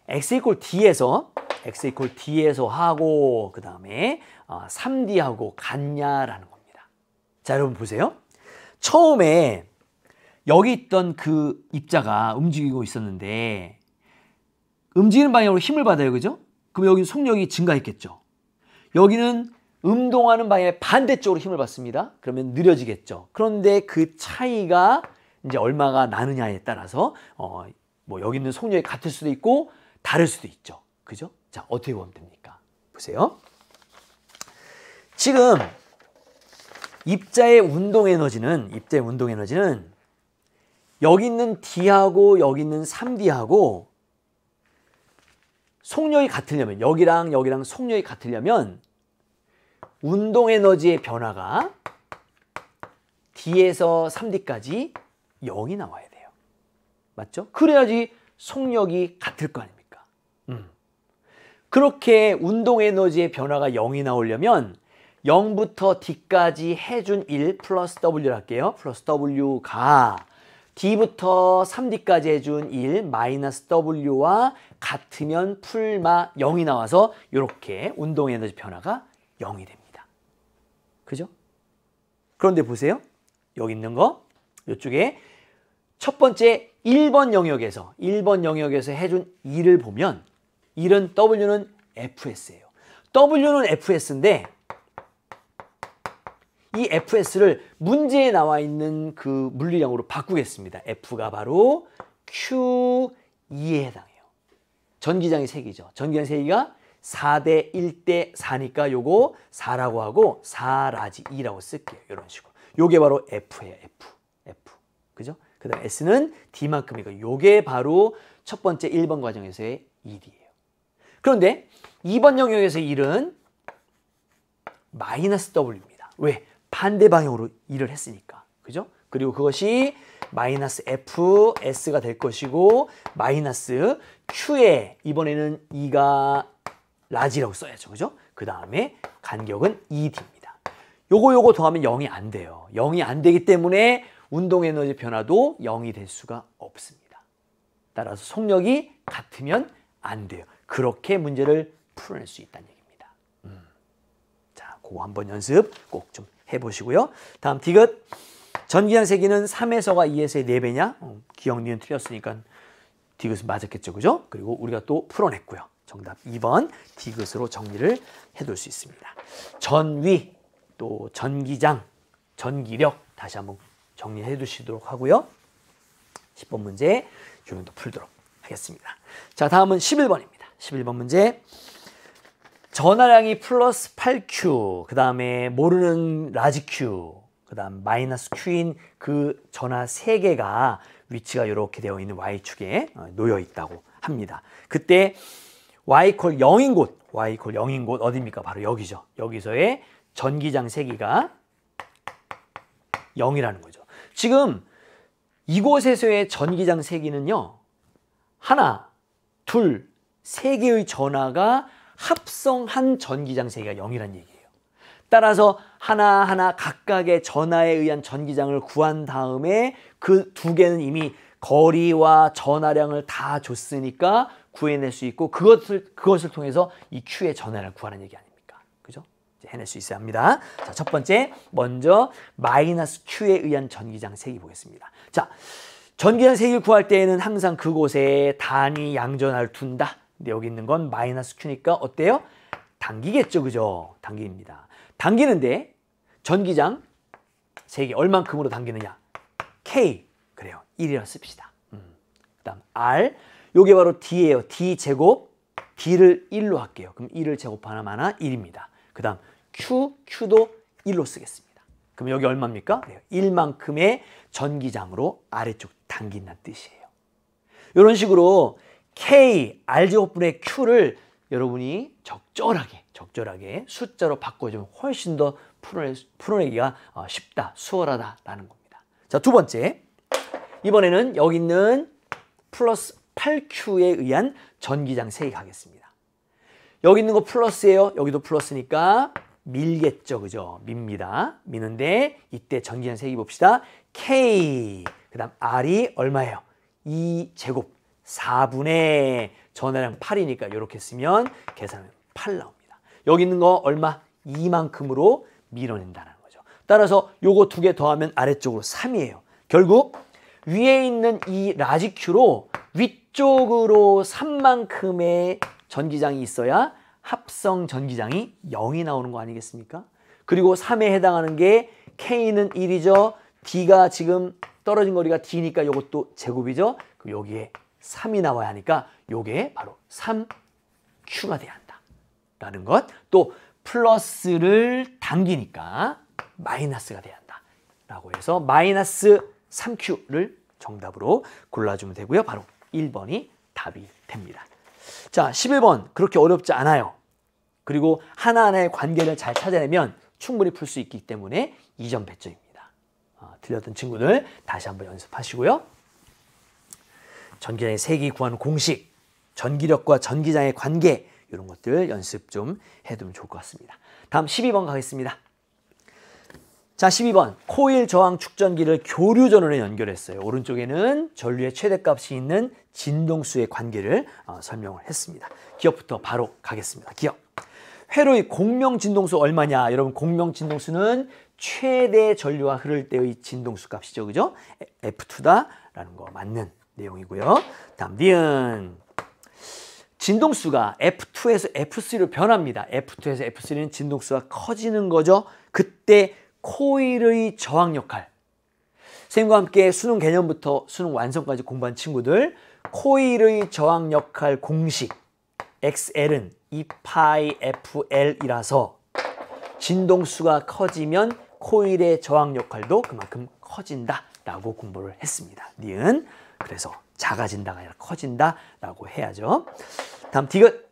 X 이퀄 D에서 하고 그 다음에 3D하고 같냐라는 겁니다. 자, 여러분 보세요. 처음에 여기 있던 그 입자가 움직이고 있었는데 움직이는 방향으로 힘을 받아요. 그죠? 그럼 여기 속력이 증가했겠죠. 여기는 운동하는 방향의 반대쪽으로 힘을 받습니다. 그러면 느려지겠죠. 그런데 그 차이가 이제 얼마가 나느냐에 따라서 뭐 여기 있는 속력이 같을 수도 있고 다를 수도 있죠. 그죠? 자, 어떻게 보면 됩니까? 보세요. 지금 입자의 운동 에너지는 여기 있는 D하고 여기 있는 3D하고 속력이 같으려면 여기랑 속력이 같으려면 운동 에너지의 변화가 D에서 3D까지 0이 나와야 돼요. 맞죠? 그래야지 속력이 같을 거 아닙니까? 그렇게 운동 에너지의 변화가 0이 나오려면 0부터 D까지 해준 1 플러스 W를 할게요. 플러스 W가 D부터 3D까지 해준 1 마이너스 W와 같으면 풀마 0이 나와서 이렇게 운동 에너지 변화가 0이 됩니다. 그죠? 그런데 보세요. 여기 있는 거 이쪽에 첫 번째 1번 영역에서 해준 2를 보면 1은 W는 Fs예요. W는 Fs인데 이 Fs를 문제에 나와 있는 그 물리량으로 바꾸겠습니다. F가 바로 Q2에 해당해요. 전기장의 세기죠. 전기장 세기가 4대 1대 4니까 요거 4라고 하고 4라지 2라고 쓸게요. 이런 식으로. 요게 바로 F예요. F. 그죠? 그 다음 S는 D만큼이고 요게 바로 첫 번째 1번 과정에서의 1이에요. 그런데 2번 영역에서의 1은 마이너스 W입니다. 왜? 반대 방향으로 일을 했으니까. 그죠? 그리고 그것이 마이너스 FS가 될 것이고 마이너스 Q에 이번에는 2가 라지라고 써야죠. 그죠? 그 다음에 간격은 2D입니다. 요거 더하면 0이 안 돼요. 0이 안 되기 때문에 운동 에너지 변화도 0이 될 수가 없습니다. 따라서 속력이 같으면 안 돼요. 그렇게 문제를 풀어낼 수 있다는 얘기입니다. 자, 그거 한번 연습 꼭 좀 해보시고요. 다음 디귿. 전기장 세기는 3에서가 2에서의 4배냐? 기억, 니은 틀렸으니까 디귿은 맞았겠죠. 그죠? 그리고 우리가 또 풀어냈고요. 정답 2번 디귿으로 정리를 해둘 수 있습니다. 전위, 또 전기장, 전기력 다시 한번 정리해 두시도록 하고요. 10번 문제 요령도 풀도록 하겠습니다. 자, 다음은 11번입니다. 11번 문제. 전하량이 플러스 8Q, 그 다음에 모르는 라지 Q, 그 다음 마이너스 Q인 그 전하 3개가 위치가 이렇게 되어 있는 Y축에 놓여 있다고 합니다. 그때 Y = 0인 곳, 어디입니까? 바로 여기죠. 여기서의 전기장 세기가 0이라는 거죠. 지금 이곳에서의 전기장 세기는요, 하나, 둘, 3개의 전하가 합성한 전기장 세기가 0이라는 얘기예요. 따라서 하나하나 각각의 전하에 의한 전기장을 구한 다음에 그 2개는 이미 거리와 전하량을 다 줬으니까 구해낼 수 있고 그것을 통해서 이 Q의 전하량을 구하는 얘기 아닙니까? 그죠? 이제 해낼 수 있어야 합니다. 자, 첫 번째 먼저 마이너스 Q에 의한 전기장 세기 보겠습니다. 자, 전기장 세기를 구할 때에는 항상 그곳에 단위 양전하를 둔다. 근데 여기 있는 건 마이너스 Q니까 어때요? 당기겠죠, 그죠? 당깁니다. 당기는데 전기장 세기 얼만큼으로 당기느냐? K. 그래요. 1이라 씁시다. 그다음 R. 요게 바로 D예요. D 제곱. D를 1로 할게요. 그럼 1을 제곱하면 하나 1입니다. 그다음 Q. Q도 1로 쓰겠습니다. 그럼 여기 얼마입니까? 1만큼의 전기장으로 아래쪽 당긴다는 뜻이에요. 이런 식으로 K, R제곱분의 Q를 여러분이 적절하게 숫자로 바꿔주면 훨씬 더 풀어내기가 쉽다, 수월하다라는 겁니다. 자, 두 번째. 이번에는 여기 있는 플러스 8Q에 의한 전기장 세기 가겠습니다. 여기 있는 거 플러스예요. 여기도 플러스니까 밀겠죠, 그죠? 밉니다. 미는데 이때 전기장 세기 봅시다. K, 그 다음 R이 얼마예요? 2제곱 4분의 전하량 8이니까 이렇게 쓰면 계산하면 8 나옵니다. 여기 있는 거 얼마? 2만큼으로 밀어낸다는 거죠. 따라서 요거 두 개 더하면 아래쪽으로 3이에요. 결국 위에 있는 이 라지 Q로 위쪽으로 3만큼의 전기장이 있어야 합성 전기장이 0이 나오는 거 아니겠습니까? 그리고 3에 해당하는 게 K는 1이죠. D가 지금 떨어진 거리가 D니까 요것도 제곱이죠. 여기에 3이 나와야 하니까 요게 바로 3Q가 돼야 한다 라는 것. 또 플러스를 당기니까 마이너스가 돼야 한다 라고 해서 마이너스 3Q를 정답으로 골라주면 되고요. 바로 1번이 답이 됩니다. 자, 11번 그렇게 어렵지 않아요. 그리고 하나하나의 관계를 잘 찾아내면 충분히 풀 수 있기 때문에 2점 배점입니다. 틀렸던 친구들 다시 한번 연습하시고요. 전기장의 세기 구하는 공식, 전기력과 전기장의 관계 이런 것들 연습 좀 해두면 좋을 것 같습니다. 다음 12번 가겠습니다. 자, 12번 코일 저항 축전기를 교류 전원에 연결했어요. 오른쪽에는 전류의 최대값이 있는 진동수의 관계를 설명을 했습니다. 기억부터 바로 가겠습니다. 기억. 회로의 공명 진동수 얼마냐? 여러분 공명 진동수는 최대 전류가 흐를 때의 진동수 값이죠. 그죠? F2다라는 거 맞는 내용이고요. 다음 니은. 진동수가 F2에서 F3로 변합니다. F2에서 F3는 진동수가 커지는 거죠. 그때 코일의 저항 역할. 선생님과 함께 수능 개념부터 수능 완성까지 공부한 친구들, 코일의 저항 역할 공식 XL은 2πfL이라서 진동수가 커지면 코일의 저항 역할도 그만큼 커진다라고 공부를 했습니다. 니은. 그래서 작아진다가 아니라 커진다라고 해야죠. 다음 디귿.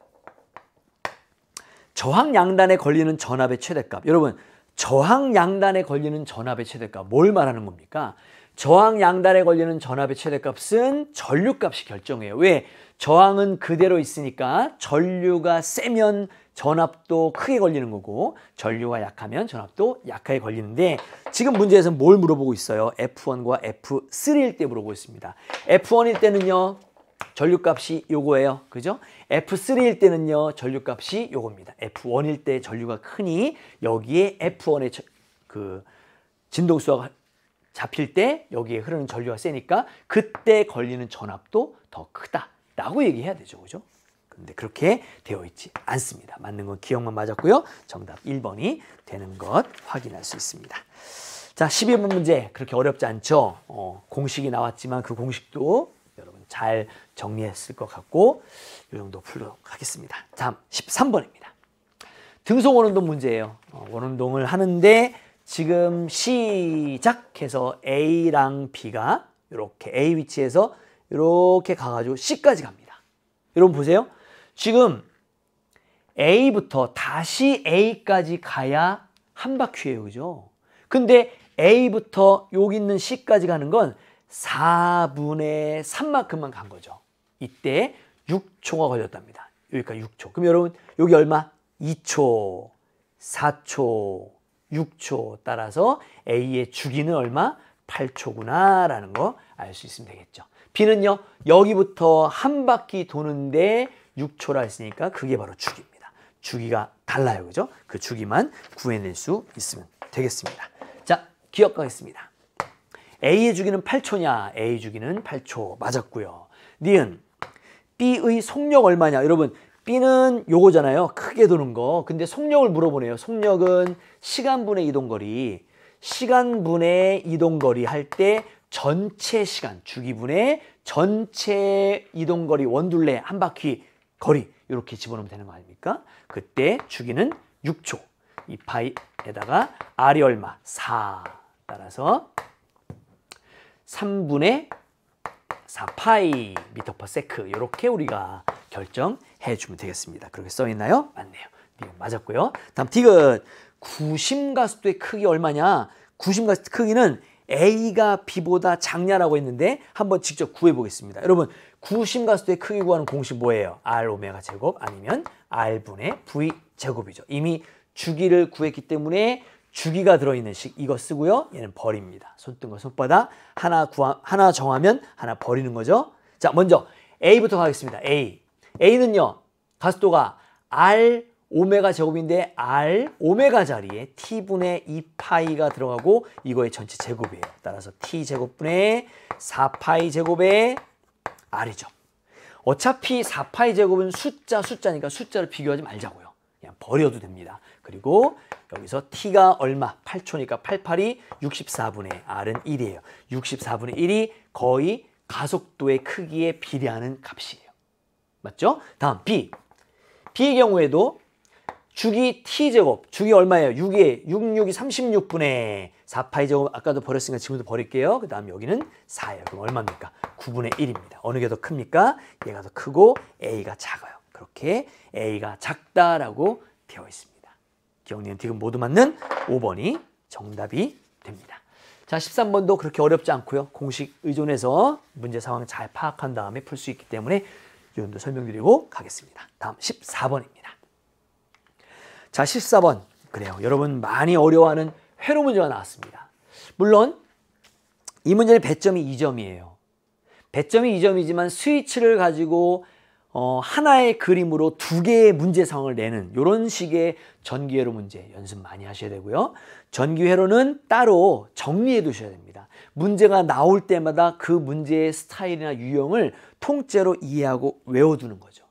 저항 양단에 걸리는 전압의 최대값. 여러분, 저항 양단에 걸리는 전압의 최대값 뭘 말하는 겁니까? 저항 양단에 걸리는 전압의 최대값은 전류값이 결정해요. 왜? 저항은 그대로 있으니까 전류가 세면 전압도 크게 걸리는 거고 전류가 약하면 전압도 약하게 걸리는데 지금 문제에서 뭘 물어보고 있어요? F1과 F3일 때 물어보고 있습니다. F1일 때는요. 전류값이 요거예요. 그죠? F3일 때는요. 전류값이 요겁니다. F1일 때 전류가 크니 여기에 F1의 그 진동수가 잡힐 때 여기에 흐르는 전류가 세니까 그때 걸리는 전압도 더 크다라고 얘기해야 되죠. 그죠? 근데 그렇게 되어 있지 않습니다. 맞는 건 기억만 맞았고요. 정답 1번이 되는 것 확인할 수 있습니다. 자, 12번 문제 그렇게 어렵지 않죠? 공식이 나왔지만 그 공식도 여러분 잘 정리했을 것 같고 이 정도 풀도록 하겠습니다. 다음 13번입니다. 등속 원운동 문제예요. 원운동을 하는데 지금 시작해서 A랑 B가 이렇게 A 위치에서 이렇게 가가지고 C까지 갑니다. 여러분 보세요. 지금 A부터 다시 A까지 가야 한 바퀴예요. 그죠? 근데 A부터 여기 있는 C까지 가는 건 4분의 3만큼만 간 거죠. 이때 6초가 걸렸답니다. 여기까지 6초. 그럼 여러분 여기 얼마? 2초, 4초, 6초 따라서 A의 주기는 얼마? 8초구나 라는 거 알 수 있으면 되겠죠. B는요. 여기부터 한 바퀴 도는데 6초라 했으니까 그게 바로 주기입니다. 주기가 달라요. 그죠? 그 주기만 구해낼 수 있으면 되겠습니다. 자, 기억하겠습니다. A의 주기는 8초냐? A 주기는 8초 맞았고요. 니은 B의 속력 얼마냐? 여러분, B는 요거잖아요. 크게 도는 거. 근데 속력을 물어보네요. 속력은 시간분의 이동거리. 시간분의 이동거리 할 때 전체 시간, 주기분의 전체 이동거리 원둘레 한 바퀴 거리 이렇게 집어넣으면 되는 거 아닙니까? 그때 주기는 6초. 이 파이에다가 R이 얼마? 4. 따라서 3분의 4파이 미터 퍼 세크 이렇게 우리가 결정해 주면 되겠습니다. 그렇게 써 있나요? 맞네요. 니은 맞았고요. 다음 디귿. 구심가속도의 크기 얼마냐? 구심가속도 크기는 A가 B보다 작냐라고 했는데 한번 직접 구해 보겠습니다. 여러분, 구심가속도의 크기 구하는 공식 뭐예요? R 오메가 제곱 아니면 R분의 V 제곱이죠. 이미 주기를 구했기 때문에 주기가 들어있는 식 이거 쓰고요. 얘는 버립니다. 손등과 손바닥 하나 정하면 하나 버리는 거죠. 자, 먼저 A부터 가겠습니다. A는요. 가속도가 R 오메가 제곱인데 R 오메가 자리에 T분의 2파이가 들어가고 이거의 전체 제곱이에요. 따라서 T 제곱분의 4파이 제곱의 R이죠. 어차피 4파이 제곱은 숫자니까 숫자를 비교하지 말자고요. 그냥 버려도 됩니다. 그리고 여기서 T가 얼마? 8초니까 8, 8이 64분의 R은 1이에요. 64분의 1이 거의 가속도의 크기에 비례하는 값이에요. 맞죠? 다음 B. B의 경우에도 주기 T제곱, 주기 얼마예요? 6이 36분의 4파이 제곱, 아까도 버렸으니까 지금도 버릴게요. 그 다음 여기는 4예요. 그럼 얼마입니까? 9분의 1입니다. 어느 게 더 큽니까? 얘가 더 크고 A가 작아요. 그렇게 A가 작다라고 되어 있습니다. 기억니은 디귿 모두 맞는 5번이 정답이 됩니다. 자, 13번도 그렇게 어렵지 않고요. 공식 의존해서 문제 상황 잘 파악한 다음에 풀 수 있기 때문에 이 정도 설명드리고 가겠습니다. 다음 14번입니다. 자, 14번. 그래요. 여러분 많이 어려워하는 회로 문제가 나왔습니다. 물론 이 문제는 배점이 2점이에요. 배점이 2점이지만 스위치를 가지고 하나의 그림으로 두 개의 문제 상황을 내는 이런 식의 전기회로 문제 연습 많이 하셔야 되고요. 전기회로는 따로 정리해 두셔야 됩니다. 문제가 나올 때마다 그 문제의 스타일이나 유형을 통째로 이해하고 외워두는 거죠.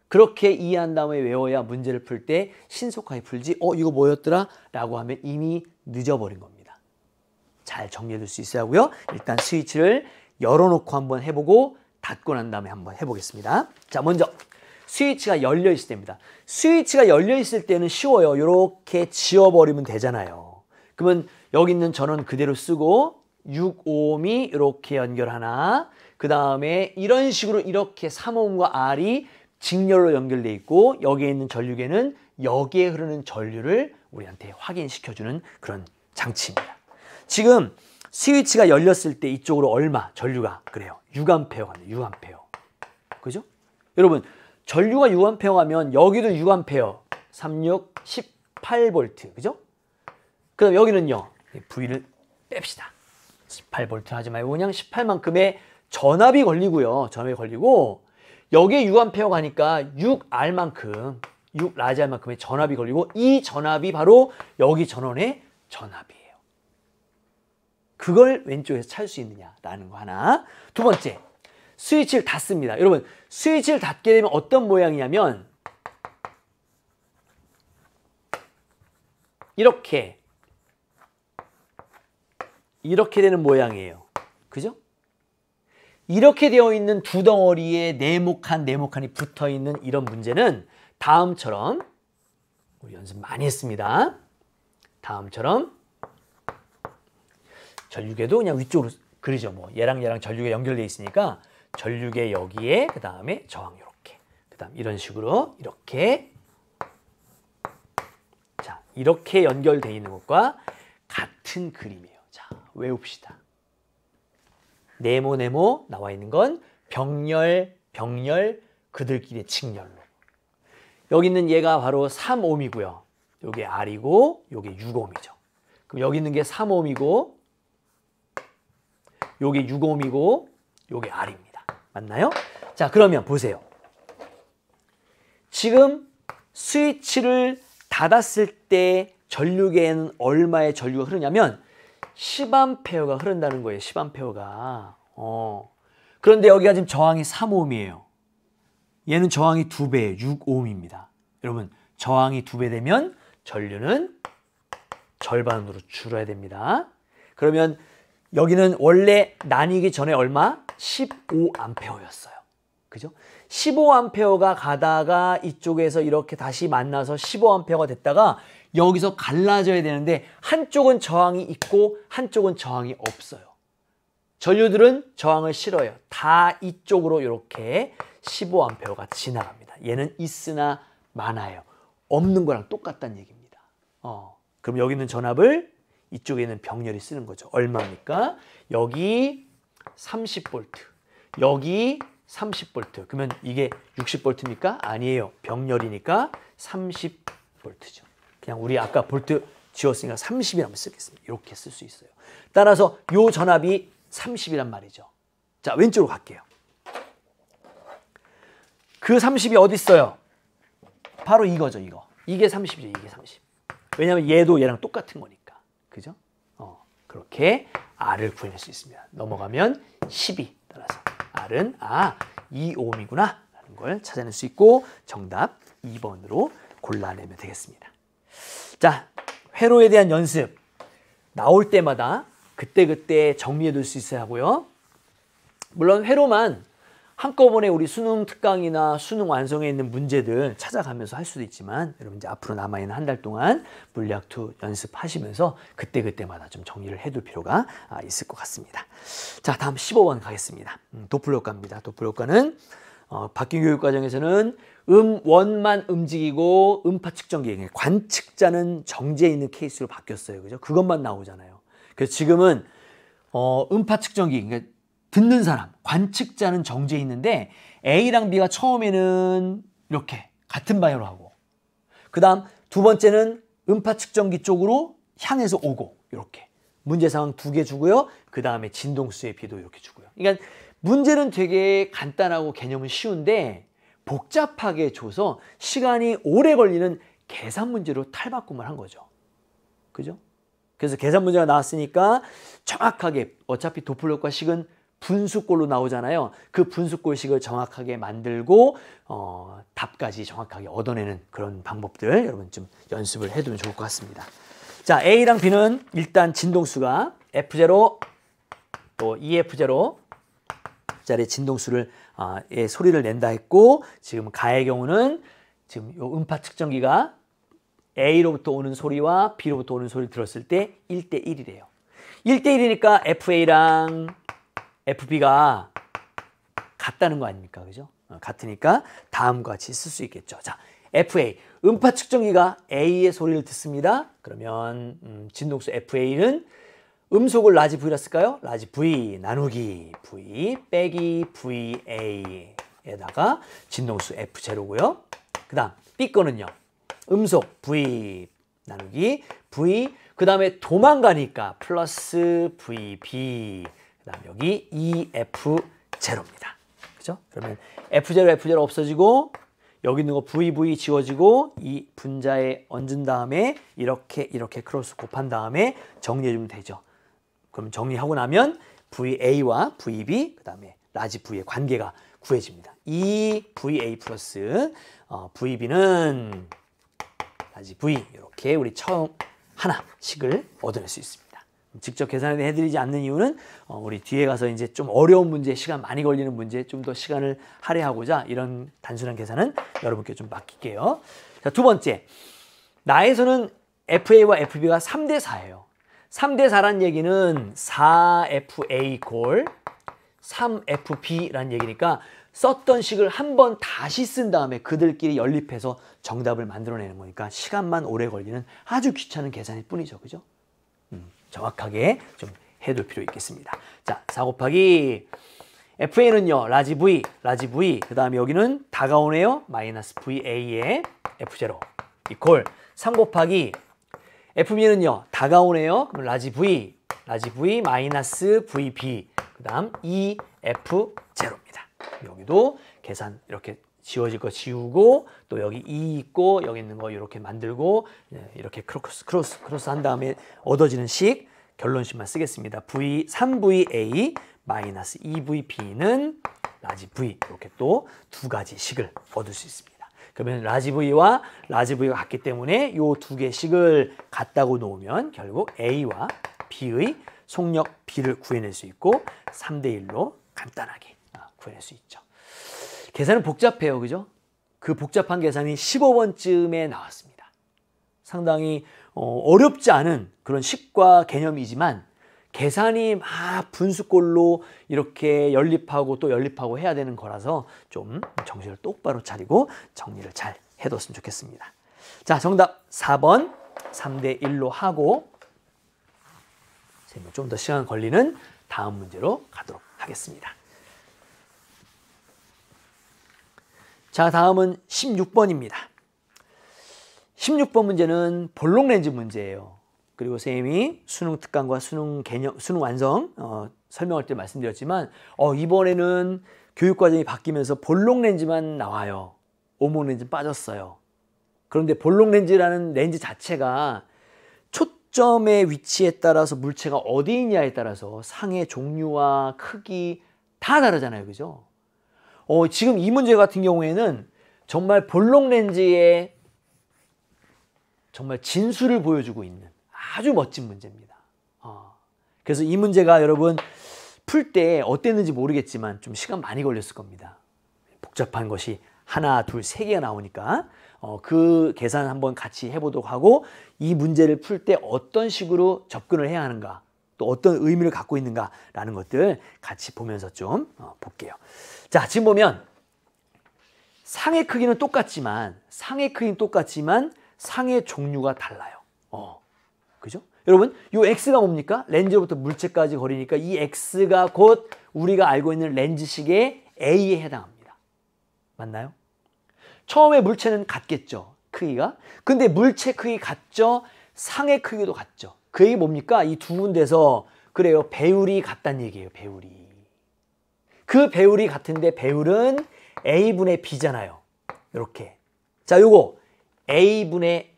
그렇게 이해한 다음에 외워야 문제를 풀 때 신속하게 풀지 이거 뭐였더라? 라고 하면 이미 늦어버린 겁니다. 잘 정리해 둘 수 있어야 하고요. 일단 스위치를 열어놓고 한번 해보고 닫고 난 다음에 한번 해보겠습니다. 자, 먼저 스위치가 열려 있을 때입니다. 스위치가 열려 있을 때는 쉬워요. 이렇게 지워버리면 되잖아요. 그러면 여기 있는 전원 그대로 쓰고 6ohm이 이렇게 연결 하나, 그 다음에 이런 식으로 이렇게 3ohm과 R이 직렬로 연결돼 있고 여기에 있는 전류계는 여기에 흐르는 전류를 우리한테 확인시켜주는 그런 장치입니다. 지금 스위치가 열렸을 때 이쪽으로 얼마? 전류가 그래요. 6A 갑니다. 6A. 그죠? 여러분, 전류가 6A 가면 여기도 6A. 36, 18V. 그죠? 그 다음 여기는요. V를 뺍시다. 18V 하지 말고 그냥 18만큼의 전압이 걸리고요. 전압이 걸리고 여기에 6A 가니까 6R만큼, 6라지알만큼의 전압이 걸리고 이 전압이 바로 여기 전원의 전압이에요. 그걸 왼쪽에서 찾을 수 있느냐라는 거 하나. 두 번째, 스위치를 닫습니다. 여러분, 스위치를 닫게 되면 어떤 모양이냐면 이렇게 되는 모양이에요. 그죠? 이렇게 되어 있는 두 덩어리에 네모칸이 붙어 있는 이런 문제는 다음처럼 우리 연습 많이 했습니다. 다음처럼 전류계도 그냥 위쪽으로 그리죠. 뭐 얘랑 전류계 연결되어 있으니까 전류계 여기에 그 다음에 저항 이렇게, 그 다음 이런 식으로 이렇게, 자 이렇게 연결되어 있는 것과 같은 그림이에요. 자 외웁시다. 네모 나와 있는 건 병렬 그들끼리의 직렬로. 여기 있는 얘가 바로 3ohm이고요. 요게 R이고 요게 6ohm이죠. 그럼 여기 있는 게 3ohm이고 요게 6ohm이고 요게 R입니다. 맞나요? 자, 그러면 보세요. 지금 스위치를 닫았을 때 전류계에는 얼마의 전류가 흐르냐면 10A가 흐른다는 거예요. 10A가. 그런데 여기가 지금 저항이 3ohm이에요. 얘는 저항이 2배, 6ohm입니다. 여러분, 저항이 2배 되면 전류는 절반으로 줄어야 됩니다. 그러면 여기는 원래 나뉘기 전에 얼마? 15A였어요. 그죠? 15A가 가다가 이쪽에서 이렇게 다시 만나서 15A가 됐다가 여기서 갈라져야 되는데 한쪽은 저항이 있고 한쪽은 저항이 없어요. 전류들은 저항을 싫어요. 다 이쪽으로 이렇게 15A가 지나갑니다. 얘는 있으나 많아요. 없는 거랑 똑같다는 얘기입니다. 그럼 여기 있는 전압을 이쪽에 있는 병렬이 쓰는 거죠. 얼마입니까? 여기 30V, 여기 30V. 그러면 이게 60V입니까? 아니에요. 병렬이니까 30V죠. 그냥 우리 아까 볼트 지웠으니까 30이라고 쓰겠습니다. 이렇게 쓸 수 있어요. 따라서 요 전압이 30이란 말이죠. 자, 왼쪽으로 갈게요. 그 30이 어디 있어요? 바로 이거죠, 이거. 이게 30이죠, 이게 30. 왜냐하면 얘도 얘랑 똑같은 거니까. 그죠? 그렇게 R을 구해낼 수 있습니다. 넘어가면 12. 따라서 R은 2ohm이구나 라는 걸 찾아낼 수 있고 정답 2번으로 골라내면 되겠습니다. 자, 회로에 대한 연습 나올 때마다 그때그때 정리해 둘 수 있어야 하고요. 물론 회로만 한꺼번에 우리 수능 특강이나 수능 완성에 있는 문제들 찾아가면서 할 수도 있지만 여러분 이제 앞으로 남아있는 한 달 동안 물리학2 연습하시면서 그때그때마다 좀 정리를 해둘 필요가 있을 것 같습니다. 자, 다음 15번 가겠습니다. 도플러 효과입니다. 도플러 효과는 바뀐 교육과정에서는 원만 움직이고 음파 측정기, 관측자는 정지해 있는 케이스로 바뀌었어요. 그죠? 그것만 나오잖아요. 그래서 지금은 음파 측정기, 그러니까 듣는 사람, 관측자는 정지해 있는데 A랑 B가 처음에는 이렇게 같은 방향으로 하고 그 다음 두 번째는 음파 측정기 쪽으로 향해서 오고 이렇게 문제 상황 2개 주고요. 그 다음에 진동수의 B도 이렇게 주고요. 그러니까 문제는 되게 간단하고 개념은 쉬운데 복잡하게 줘서 시간이 오래 걸리는 계산 문제로 탈바꿈을 한 거죠. 그죠? 그래서 계산 문제가 나왔으니까 정확하게 어차피 도플러 효과식은 분수꼴로 나오잖아요. 그 분수꼴식을 정확하게 만들고 답까지 정확하게 얻어내는 그런 방법들 여러분 좀 연습을 해두면 좋을 것 같습니다. 자, A랑 B는 일단 진동수가 F0 또 EF0 짜리 진동수를 소리를 낸다 했고 지금 가의 경우는 지금 요 음파 측정기가 A로부터 오는 소리와 B로부터 오는 소리를 들었을 때 1대1이래요. 1대1이니까 FA랑 FB가 같다는 거 아닙니까? 그죠? 같으니까 다음과 같이 쓸 수 있겠죠. 자, FA, 음파 측정기가 A의 소리를 듣습니다. 그러면 진동수 FA는 음속을 라지 V라 쓸까요? 라지 V 나누기 V 빼기 VA에다가 진동수 F0고요. 그 다음 B 거는요. 음속 V 나누기 V 그 다음에 도망가니까 플러스 VB 그 다음 여기 EF0입니다. 그죠? 그러면 F0, F0 없어지고 여기 있는 거 VV 지워지고 이 분자에 얹은 다음에 이렇게 크로스 곱한 다음에 정리해주면 되죠. 그럼 정리하고 나면 VA와 VB 그 다음에 라지 V의 관계가 구해집니다. 이 VA 플러스 VB는 라지 V 이렇게 우리 처음 하나씩을 얻어낼 수 있습니다. 직접 계산을 해드리지 않는 이유는 우리 뒤에 가서 이제 좀 어려운 문제, 시간 많이 걸리는 문제 좀 더 시간을 할애하고자 이런 단순한 계산은 여러분께 좀 맡길게요. 자, 두 번째, 나에서는 FA와 FB가 3대4예요. 3대4란 얘기는 4FA 콜 3FB라는 얘기니까 썼던 식을 한 번 다시 쓴 다음에 그들끼리 연립해서 정답을 만들어내는 거니까 시간만 오래 걸리는 아주 귀찮은 계산일 뿐이죠. 그죠? 정확하게 좀 해둘 필요 있겠습니다. 자, 4 곱하기 FA는요. 라지 V 그 다음에 여기는 다가오네요. 마이너스 VA의 F0 이퀄 3 곱하기 FB는요. 다가오네요. 그럼 라지 V 마이너스 VB 그 다음 EF0입니다. 여기도 계산 이렇게 지워질 거 지우고 또 여기 E 있고 여기 있는 거 이렇게 만들고 이렇게 크로스 한 다음에 얻어지는 식 결론식만 쓰겠습니다. 3VA 마이너스 2VB는 라지 V 이렇게 또 두 가지 식을 얻을 수 있습니다. 그러면 라지 V와 라지 V가 같기 때문에 이 두 개씩을 갖다고 놓으면 결국 A와 B의 속력 B를 구해낼 수 있고 3대 1로 간단하게 구해낼 수 있죠. 계산은 복잡해요. 그죠? 그 복잡한 계산이 15번쯤에 나왔습니다. 상당히 어렵지 않은 그런 식과 개념이지만 계산이 막 분수꼴로 이렇게 연립하고 또 연립하고 해야 되는 거라서 좀 정신을 똑바로 차리고 정리를 잘 해뒀으면 좋겠습니다. 자, 정답 4번 3대 1로 하고 좀 더 시간 걸리는 다음 문제로 가도록 하겠습니다. 자, 다음은 16번입니다. 16번 문제는 볼록 렌즈 문제예요. 그리고 선생님이 수능 특강과 수능 개념, 수능 완성 설명할 때 말씀드렸지만 이번에는 교육과정이 바뀌면서 볼록 렌즈만 나와요. 오목 렌즈 빠졌어요. 그런데 볼록 렌즈라는 렌즈 자체가 초점의 위치에 따라서 물체가 어디 있냐에 따라서 상의 종류와 크기 다 다르잖아요. 그죠? 지금 이 문제 같은 경우에는 정말 볼록 렌즈의 정말 진수를 보여주고 있는 아주 멋진 문제입니다. 그래서 이 문제가 여러분 풀 때 어땠는지 모르겠지만 좀 시간 많이 걸렸을 겁니다. 복잡한 것이 하나, 둘, 세 개가 나오니까 그 계산 한번 같이 해보도록 하고 이 문제를 풀 때 어떤 식으로 접근을 해야 하는가 또 어떤 의미를 갖고 있는가라는 것들 같이 보면서 좀 볼게요. 자, 지금 보면 상의 크기는 똑같지만 상의 종류가 달라요. 그죠? 여러분, 이 X가 뭡니까? 렌즈로부터 물체까지 거리니까 이 X가 곧 우리가 알고 있는 렌즈식의 A에 해당합니다. 맞나요? 처음에 물체는 같겠죠. 크기가. 근데 물체 크기 같죠? 상의 크기도 같죠. 그 얘기 뭡니까? 이 두 군데서 그래요. 배율이 같다는 얘기예요. 배율이. 그 배율이 같은데 배율은 A분의 B잖아요. 이렇게. 자, 요거 A분의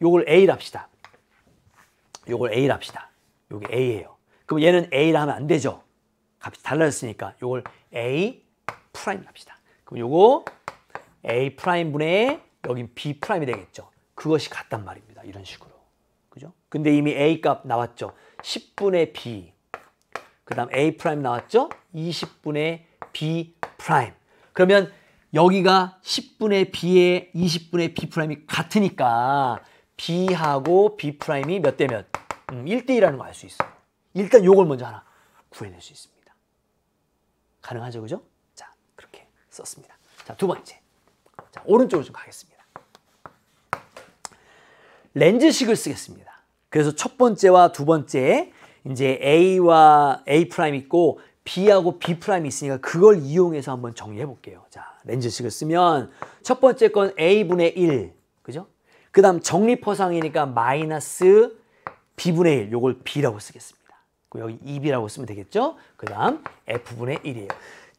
요걸 A를 합시다. 요걸 A를 합시다. 요게 A예요. 그럼 얘는 A를 하면 안 되죠. 값이 달라졌으니까 요걸 A 프라임 합시다. 그럼 요거 A 프라임 분의 여긴 B 프라임이 되겠죠. 그것이 같단 말입니다. 이런 식으로. 그죠? 근데 이미 A 값 나왔죠. 10분의 B. 그 다음 A 프라임 나왔죠. 20분의 B 프라임. 그러면 여기가 10분의 B에 20분의 B 프라임이 같으니까 B하고 B 프라임이 몇 대 몇? 1대 1이라는 거 알 수 있어요. 일단 요걸 먼저 하나 구해낼 수 있습니다. 가능하죠, 그죠? 자, 그렇게 썼습니다. 자, 두 번째. 자, 오른쪽으로 좀 가겠습니다. 렌즈식을 쓰겠습니다. 그래서 첫 번째와 두 번째 이제 A와 A 프라임 있고 B하고 B 프라임이 있으니까 그걸 이용해서 한번 정리해 볼게요. 자, 렌즈식을 쓰면 첫 번째 건 A분의 1. 그죠? 그 다음 정립허상이니까 마이너스 B분의 1. 요걸 B라고 쓰겠습니다. 여기 2B라고 쓰면 되겠죠? 그 다음 F분의 1이에요.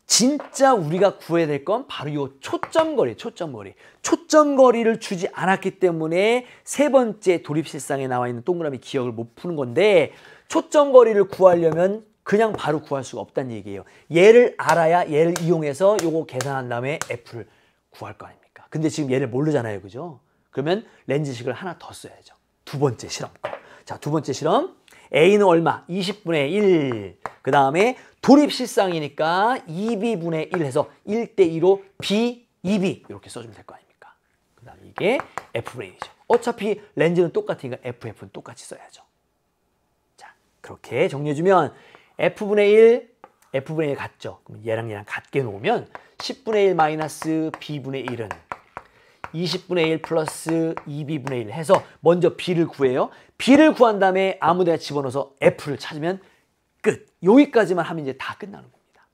진짜 우리가 구해야 될 건 바로 이 초점거리, 초점거리. 초점거리를 주지 않았기 때문에 세 번째 도립실상에 나와 있는 동그라미 기억을 못 푸는 건데 초점거리를 구하려면 그냥 바로 구할 수가 없다는 얘기예요. 얘를 알아야 얘를 이용해서 요거 계산한 다음에 F를 구할 거 아닙니까? 근데 지금 얘를 모르잖아요. 그죠? 그러면 렌즈식을 하나 더 써야죠. 두 번째 실험. 자, 두 번째 실험. A는 얼마? 20분의 1. 그 다음에 도립실상이니까 2B분의 1 해서 1대 2로 B, 2B 이렇게 써주면 될 거 아닙니까? 그 다음에 이게 F분의 1이죠. 어차피 렌즈는 똑같으니까 FF는 똑같이 써야죠. 자, 그렇게 정리해주면 F분의 1, F분의 1 같죠? 그럼 얘랑 같게 놓으면 10분의 1 마이너스 B분의 1은 20분의 1 플러스 2B분의 1 해서 먼저 B를 구해요. B를 구한 다음에 아무 데나 집어넣어서 F를 찾으면 끝. 여기까지만 하면 이제 다 끝나는 겁니다.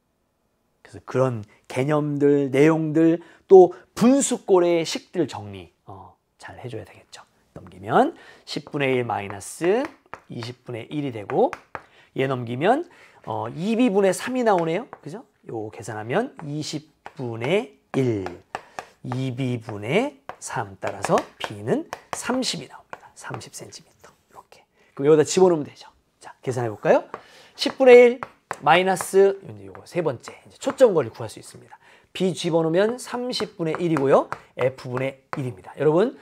그래서 그런 개념들, 내용들, 또 분수꼴의 식들 정리 잘 해줘야 되겠죠. 넘기면 10분의 1 마이너스 20분의 1이 되고 얘 넘기면 2B분의 3이 나오네요. 그죠? 요거 계산하면 20분의 1. 2B분의 3 따라서 B는 30이 나옵니다. 30cm 이렇게. 그럼 여기다 집어넣으면 되죠. 자, 계산해 볼까요? 10분의 1 마이너스 요거 세 번째 이제 초점거리를 구할 수 있습니다. B 집어넣으면 30분의 1이고요. F분의 1입니다. 여러분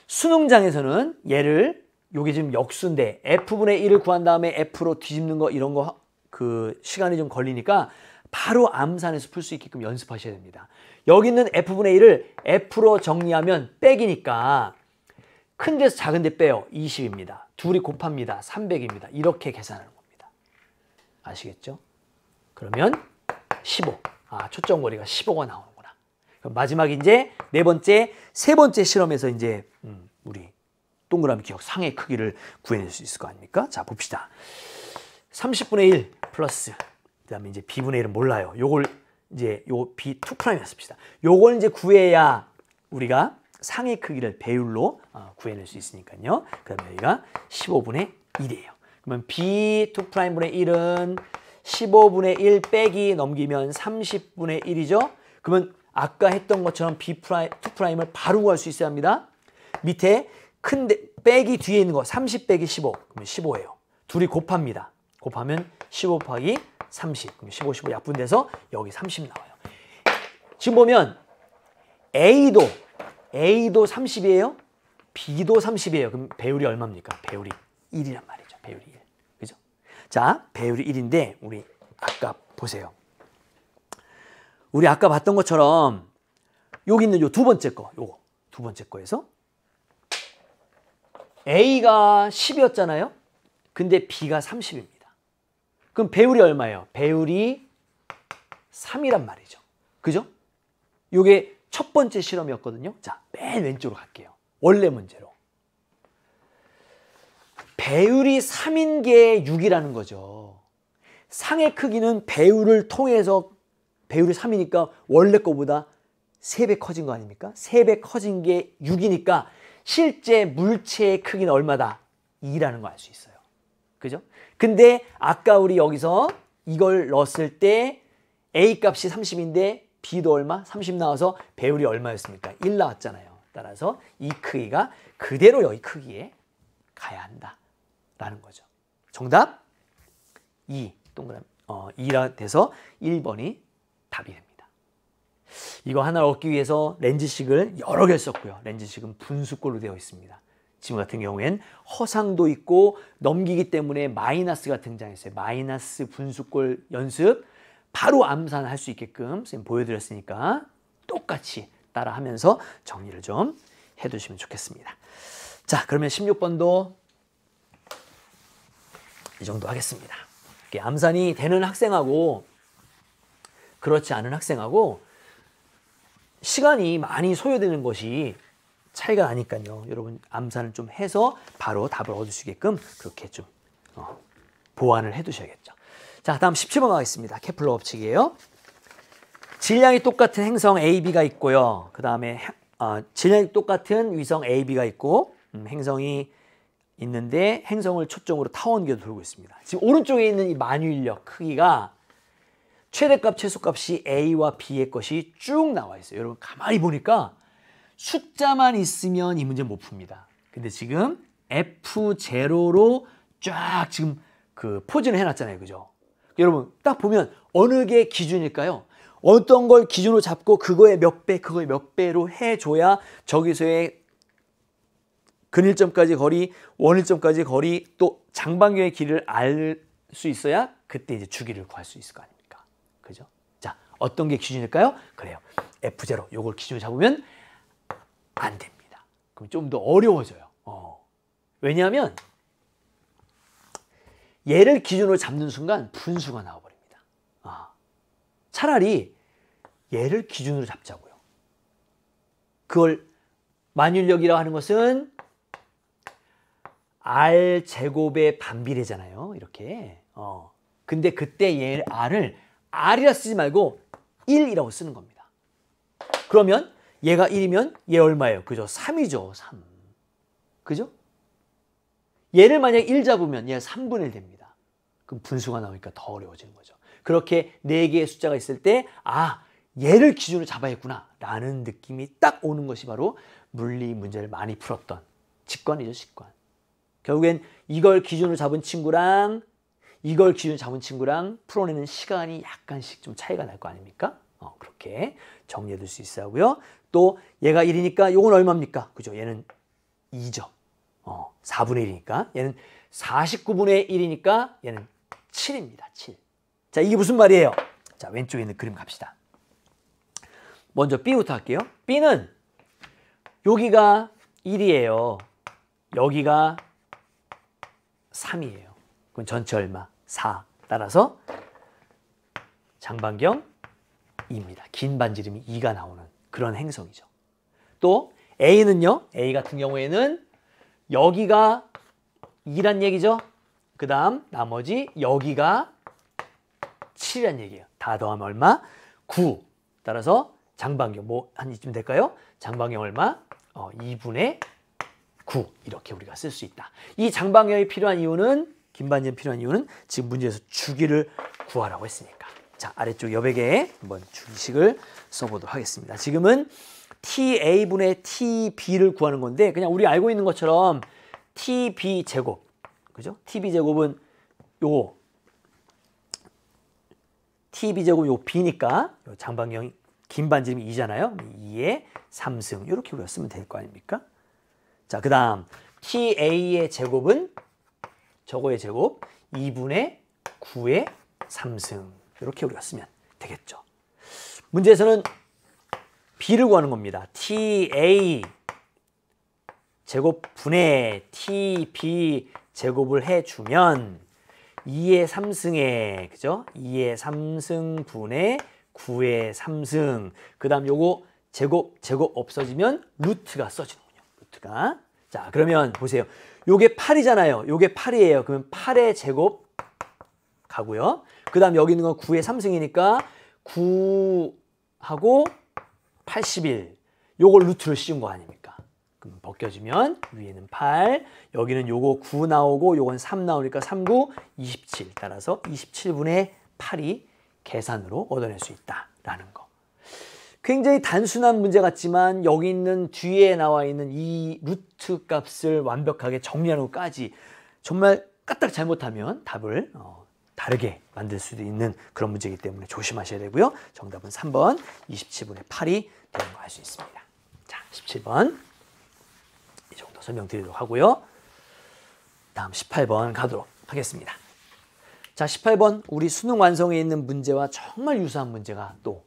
수능장에서는 얘를 요게 지금 역수인데 F분의 1을 구한 다음에 F로 뒤집는 거 이런 거 그 시간이 좀 걸리니까 바로 암산해서 풀 수 있게끔 연습하셔야 됩니다. 여기 있는 F분의 1을 F로 정리하면 빼기니까 큰 데서 작은 데 빼요. 20입니다. 둘이 곱합니다. 300입니다. 이렇게 계산하는 겁니다. 아시겠죠? 그러면 15. 아, 초점거리가 15가 나오는구나. 그럼 마지막 이제 세 번째 실험에서 이제 우리 동그라미 기억 상의 크기를 구해낼 수 있을 거 아닙니까? 자, 봅시다. 30분의 1 플러스 그다음에 이제 B분의 1은 몰라요. 요걸 이제 요 B2'을 씁시다. 요걸 이제 구해야 우리가 상의 크기를 배율로 구해낼 수 있으니까요. 그러면 여기가 15분의 1이에요. 그러면 B2'분의 1은 15분의 1 빼기 넘기면 30분의 1이죠. 그러면 아까 했던 것처럼 B2'을 바로 구할 수 있어야 합니다. 밑에 큰데 빼기 뒤에 있는 거 30 빼기 15 그러면 15예요. 둘이 곱합니다. 곱하면 15 곱하기 30 그럼 15, 15 약분돼서 여기 30 나와요. 지금 보면 A도 30이에요. B도 30이에요. 그럼 배율이 얼마입니까? 배율이 1이란 말이죠. 배율이 1. 그죠? 자, 배율이 1인데 우리 아까 보세요. 우리 아까 봤던 것처럼 여기 있는 요 두 번째 거, 요거 두 번째 거에서 A가 10이었잖아요. 근데 B가 30입니다. 그럼 배율이 얼마예요? 배율이 3이란 말이죠. 그죠? 요게 첫 번째 실험이었거든요. 자, 맨 왼쪽으로 갈게요. 원래 문제로. 배율이 3인 게 6이라는 거죠. 상의 크기는 배율을 통해서 배율이 3이니까 원래 거보다 3배 커진 거 아닙니까? 3배 커진 게 6이니까 실제 물체의 크기는 얼마다? 2라는 거 알 수 있어요. 그죠? 근데 아까 우리 여기서 이걸 넣었을 때 A 값이 30인데 B도 얼마? 30 나와서 배율이 얼마였습니까? 1 나왔잖아요. 따라서 이 크기가 그대로 여기 크기에 가야 한다라는 거죠. 정답 2 동그라미 2라 돼서 1번이 답이 됩니다. 이거 하나를 얻기 위해서 렌즈식을 여러 개를 썼고요. 렌즈식은 분수꼴로 되어 있습니다. 지금 같은 경우엔 허상도 있고 넘기기 때문에 마이너스가 등장했어요. 마이너스 분수꼴 연습 바로 암산할 수 있게끔 선생님 보여드렸으니까 똑같이 따라하면서 정리를 좀 해두시면 좋겠습니다. 자, 그러면 16번도 이 정도 하겠습니다. 암산이 되는 학생하고 그렇지 않은 학생하고 시간이 많이 소요되는 것이 차이가 나니까요. 여러분 암산을 좀 해서 바로 답을 얻을 수 있게끔 그렇게 좀 보완을 해 두셔야겠죠. 자, 다음 17번 가겠습니다. 케플러 법칙이에요. 질량이 똑같은 행성 AB가 있고요. 그 다음에 질량이 똑같은 위성 AB가 있고 행성이 있는데 행성을 초점으로 타원궤도 돌고 있습니다. 지금 오른쪽에 있는 이 만유인력 크기가 최대값, 최소값이 A와 B의 것이 쭉 나와 있어요. 여러분 가만히 보니까 숫자만 있으면 이 문제 못 풉니다. 근데 지금 F0로 쫙 지금 그 포진을 해놨잖아요. 그죠? 여러분 딱 보면 어느 게 기준일까요? 어떤 걸 기준으로 잡고 그거의 몇 배, 그거의 몇 배로 해줘야 저기서의 근일점까지 거리, 원일점까지 거리, 또 장방경의 길이를 알 수 있어야 그때 이제 주기를 구할 수 있을 거 아닙니까? 그죠? 자, 어떤 게 기준일까요? 그래요. F0, 요걸 기준으로 잡으면 안 됩니다. 그럼 좀 더 어려워져요. 왜냐하면 얘를 기준으로 잡는 순간 분수가 나와버립니다. 차라리 얘를 기준으로 잡자고요. 그걸 만유인력이라고 하는 것은 R 제곱의 반비례잖아요. 이렇게. 근데 그때 얘 R을 R이라 쓰지 말고 1이라고 쓰는 겁니다. 그러면 얘가 1이면 얘 얼마예요? 그죠? 3이죠. 3. 그죠? 얘를 만약 1 잡으면 얘가 3분의 1 됩니다. 그럼 분수가 나오니까 더 어려워지는 거죠. 그렇게 4개의 숫자가 있을 때 얘를 기준으로 잡아야겠구나 라는 느낌이 딱 오는 것이 바로 물리 문제를 많이 풀었던 직관이죠. 직관. 결국엔 이걸 기준으로 잡은 친구랑 이걸 기준 잡은 친구랑 풀어내는 시간이 약간씩 좀 차이가 날 거 아닙니까? 그렇게 정리해 둘 수 있어야 하고요. 또 얘가 1이니까 요건 얼마입니까? 그죠? 얘는 2죠. 4분의 1이니까. 얘는 49분의 1이니까 얘는 7입니다. 7. 자, 이게 무슨 말이에요? 자, 왼쪽에 있는 그림 갑시다. 먼저 B부터 할게요. B는 여기가 1이에요. 여기가 3이에요. 그럼 전체 얼마? 4. 따라서 장반경 2입니다. 긴 반지름이 2가 나오는 그런 행성이죠. 또 A는요. A 같은 경우에는 여기가 2란 얘기죠. 그 다음 나머지 여기가 7이란 얘기예요. 다 더하면 얼마? 9. 따라서 장반경 뭐 한 이쯤 될까요? 장반경 얼마? 2분의 9 이렇게 우리가 쓸 수 있다. 이 장반경이 필요한 이유는 긴 반지름이 필요한 이유는 지금 문제에서 주기를 구하라고 했으니까. 자, 아래쪽 여백에 한번 주기식을 써보도록 하겠습니다. 지금은 TA분의 TB를 구하는 건데 그냥 우리 알고 있는 것처럼 TB 제곱, 그죠? TB 제곱은 요 TB 제곱 요 B니까 요 장반경이 긴 반지름이 2잖아요. 2의 3승 이렇게 우리가 쓰면 될 거 아닙니까? 자, 그 다음 TA의 제곱은 저거의 제곱 2분의 9의 3승 이렇게 우리가 쓰면 되겠죠. 문제에서는 B를 구하는 겁니다. TA 제곱분의 TB 제곱을 해주면 2의 3승에 그죠? 2의 3승 분의 9의 3승 그 다음 요거 제곱 없어지면 루트가 써지는군요. 루트가. 자, 그러면 보세요. 요게 8이잖아요. 요게 8이에요. 그러면 8의 제곱 가고요. 그 다음 여기 있는 건 9의 3승이니까 9하고 81. 요걸 루트를 씌운 거 아닙니까? 그럼 벗겨지면 위에는 8, 여기는 요거 9 나오고 요건 3 나오니까 3, 9, 27. 따라서 27분의 8이 계산으로 얻어낼 수 있다라는 거. 굉장히 단순한 문제 같지만 여기 있는 뒤에 나와 있는 이 루트 값을 완벽하게 정리하는 것까지 정말 까딱 잘못하면 답을 다르게 만들 수도 있는 그런 문제이기 때문에 조심하셔야 되고요. 정답은 3번 27분의 8이 되는 거 알 수 있습니다. 자, 17번 이 정도 설명드리도록 하고요. 다음 18번 가도록 하겠습니다. 자, 18번 우리 수능 완성에 있는 문제와 정말 유사한 문제가 또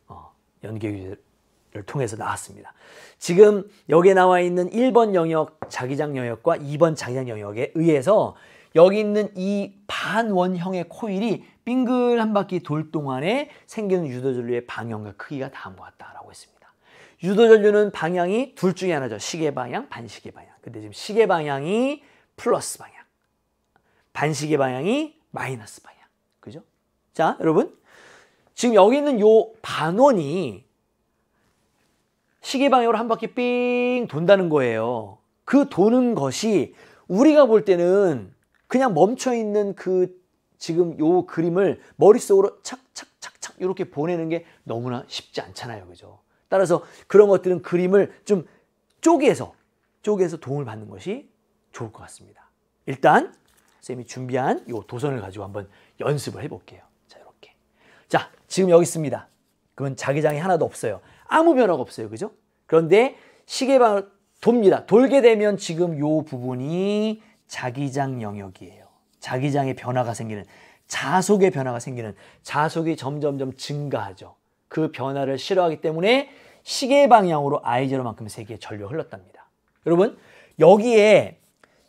연계유제를 통해서 나왔습니다. 지금 여기에 나와 있는 1번 영역 자기장 영역과 2번 자기장 영역에 의해서 여기 있는 이 반원형의 코일이 빙글 한 바퀴 돌 동안에 생기는 유도전류의 방향과 크기가 다음과 같다라고 했습니다. 유도전류는 방향이 둘 중에 하나죠. 시계 방향, 반시계 방향. 근데 지금 시계 방향이 플러스 방향, 반시계 방향이 마이너스 방향. 그죠? 자, 여러분. 지금 여기 있는 요 반원이 시계 방향으로 한 바퀴 삥 돈다는 거예요. 그 도는 것이 우리가 볼 때는 그냥 멈춰있는 그 지금 요 그림을 머릿속으로 착착착착 이렇게 보내는 게 너무나 쉽지 않잖아요. 그죠? 따라서 그런 것들은 그림을 좀 쪼개서 도움을 받는 것이 좋을 것 같습니다. 일단 쌤이 준비한 요 도선을 가지고 한번 연습을 해볼게요. 자, 이렇게. 자, 지금 여기 있습니다. 그건 자기장이 하나도 없어요. 아무 변화가 없어요. 그죠? 그런데 시계방을 돕니다. 돌게 되면 지금 요 부분이 자기장 영역이에요. 자기장의 변화가 생기는, 자속의 변화가 생기는, 자속이 점점점 증가하죠. 그 변화를 싫어하기 때문에 시계 방향으로 I0만큼 세기의 전류가 흘렀답니다. 여러분, 여기에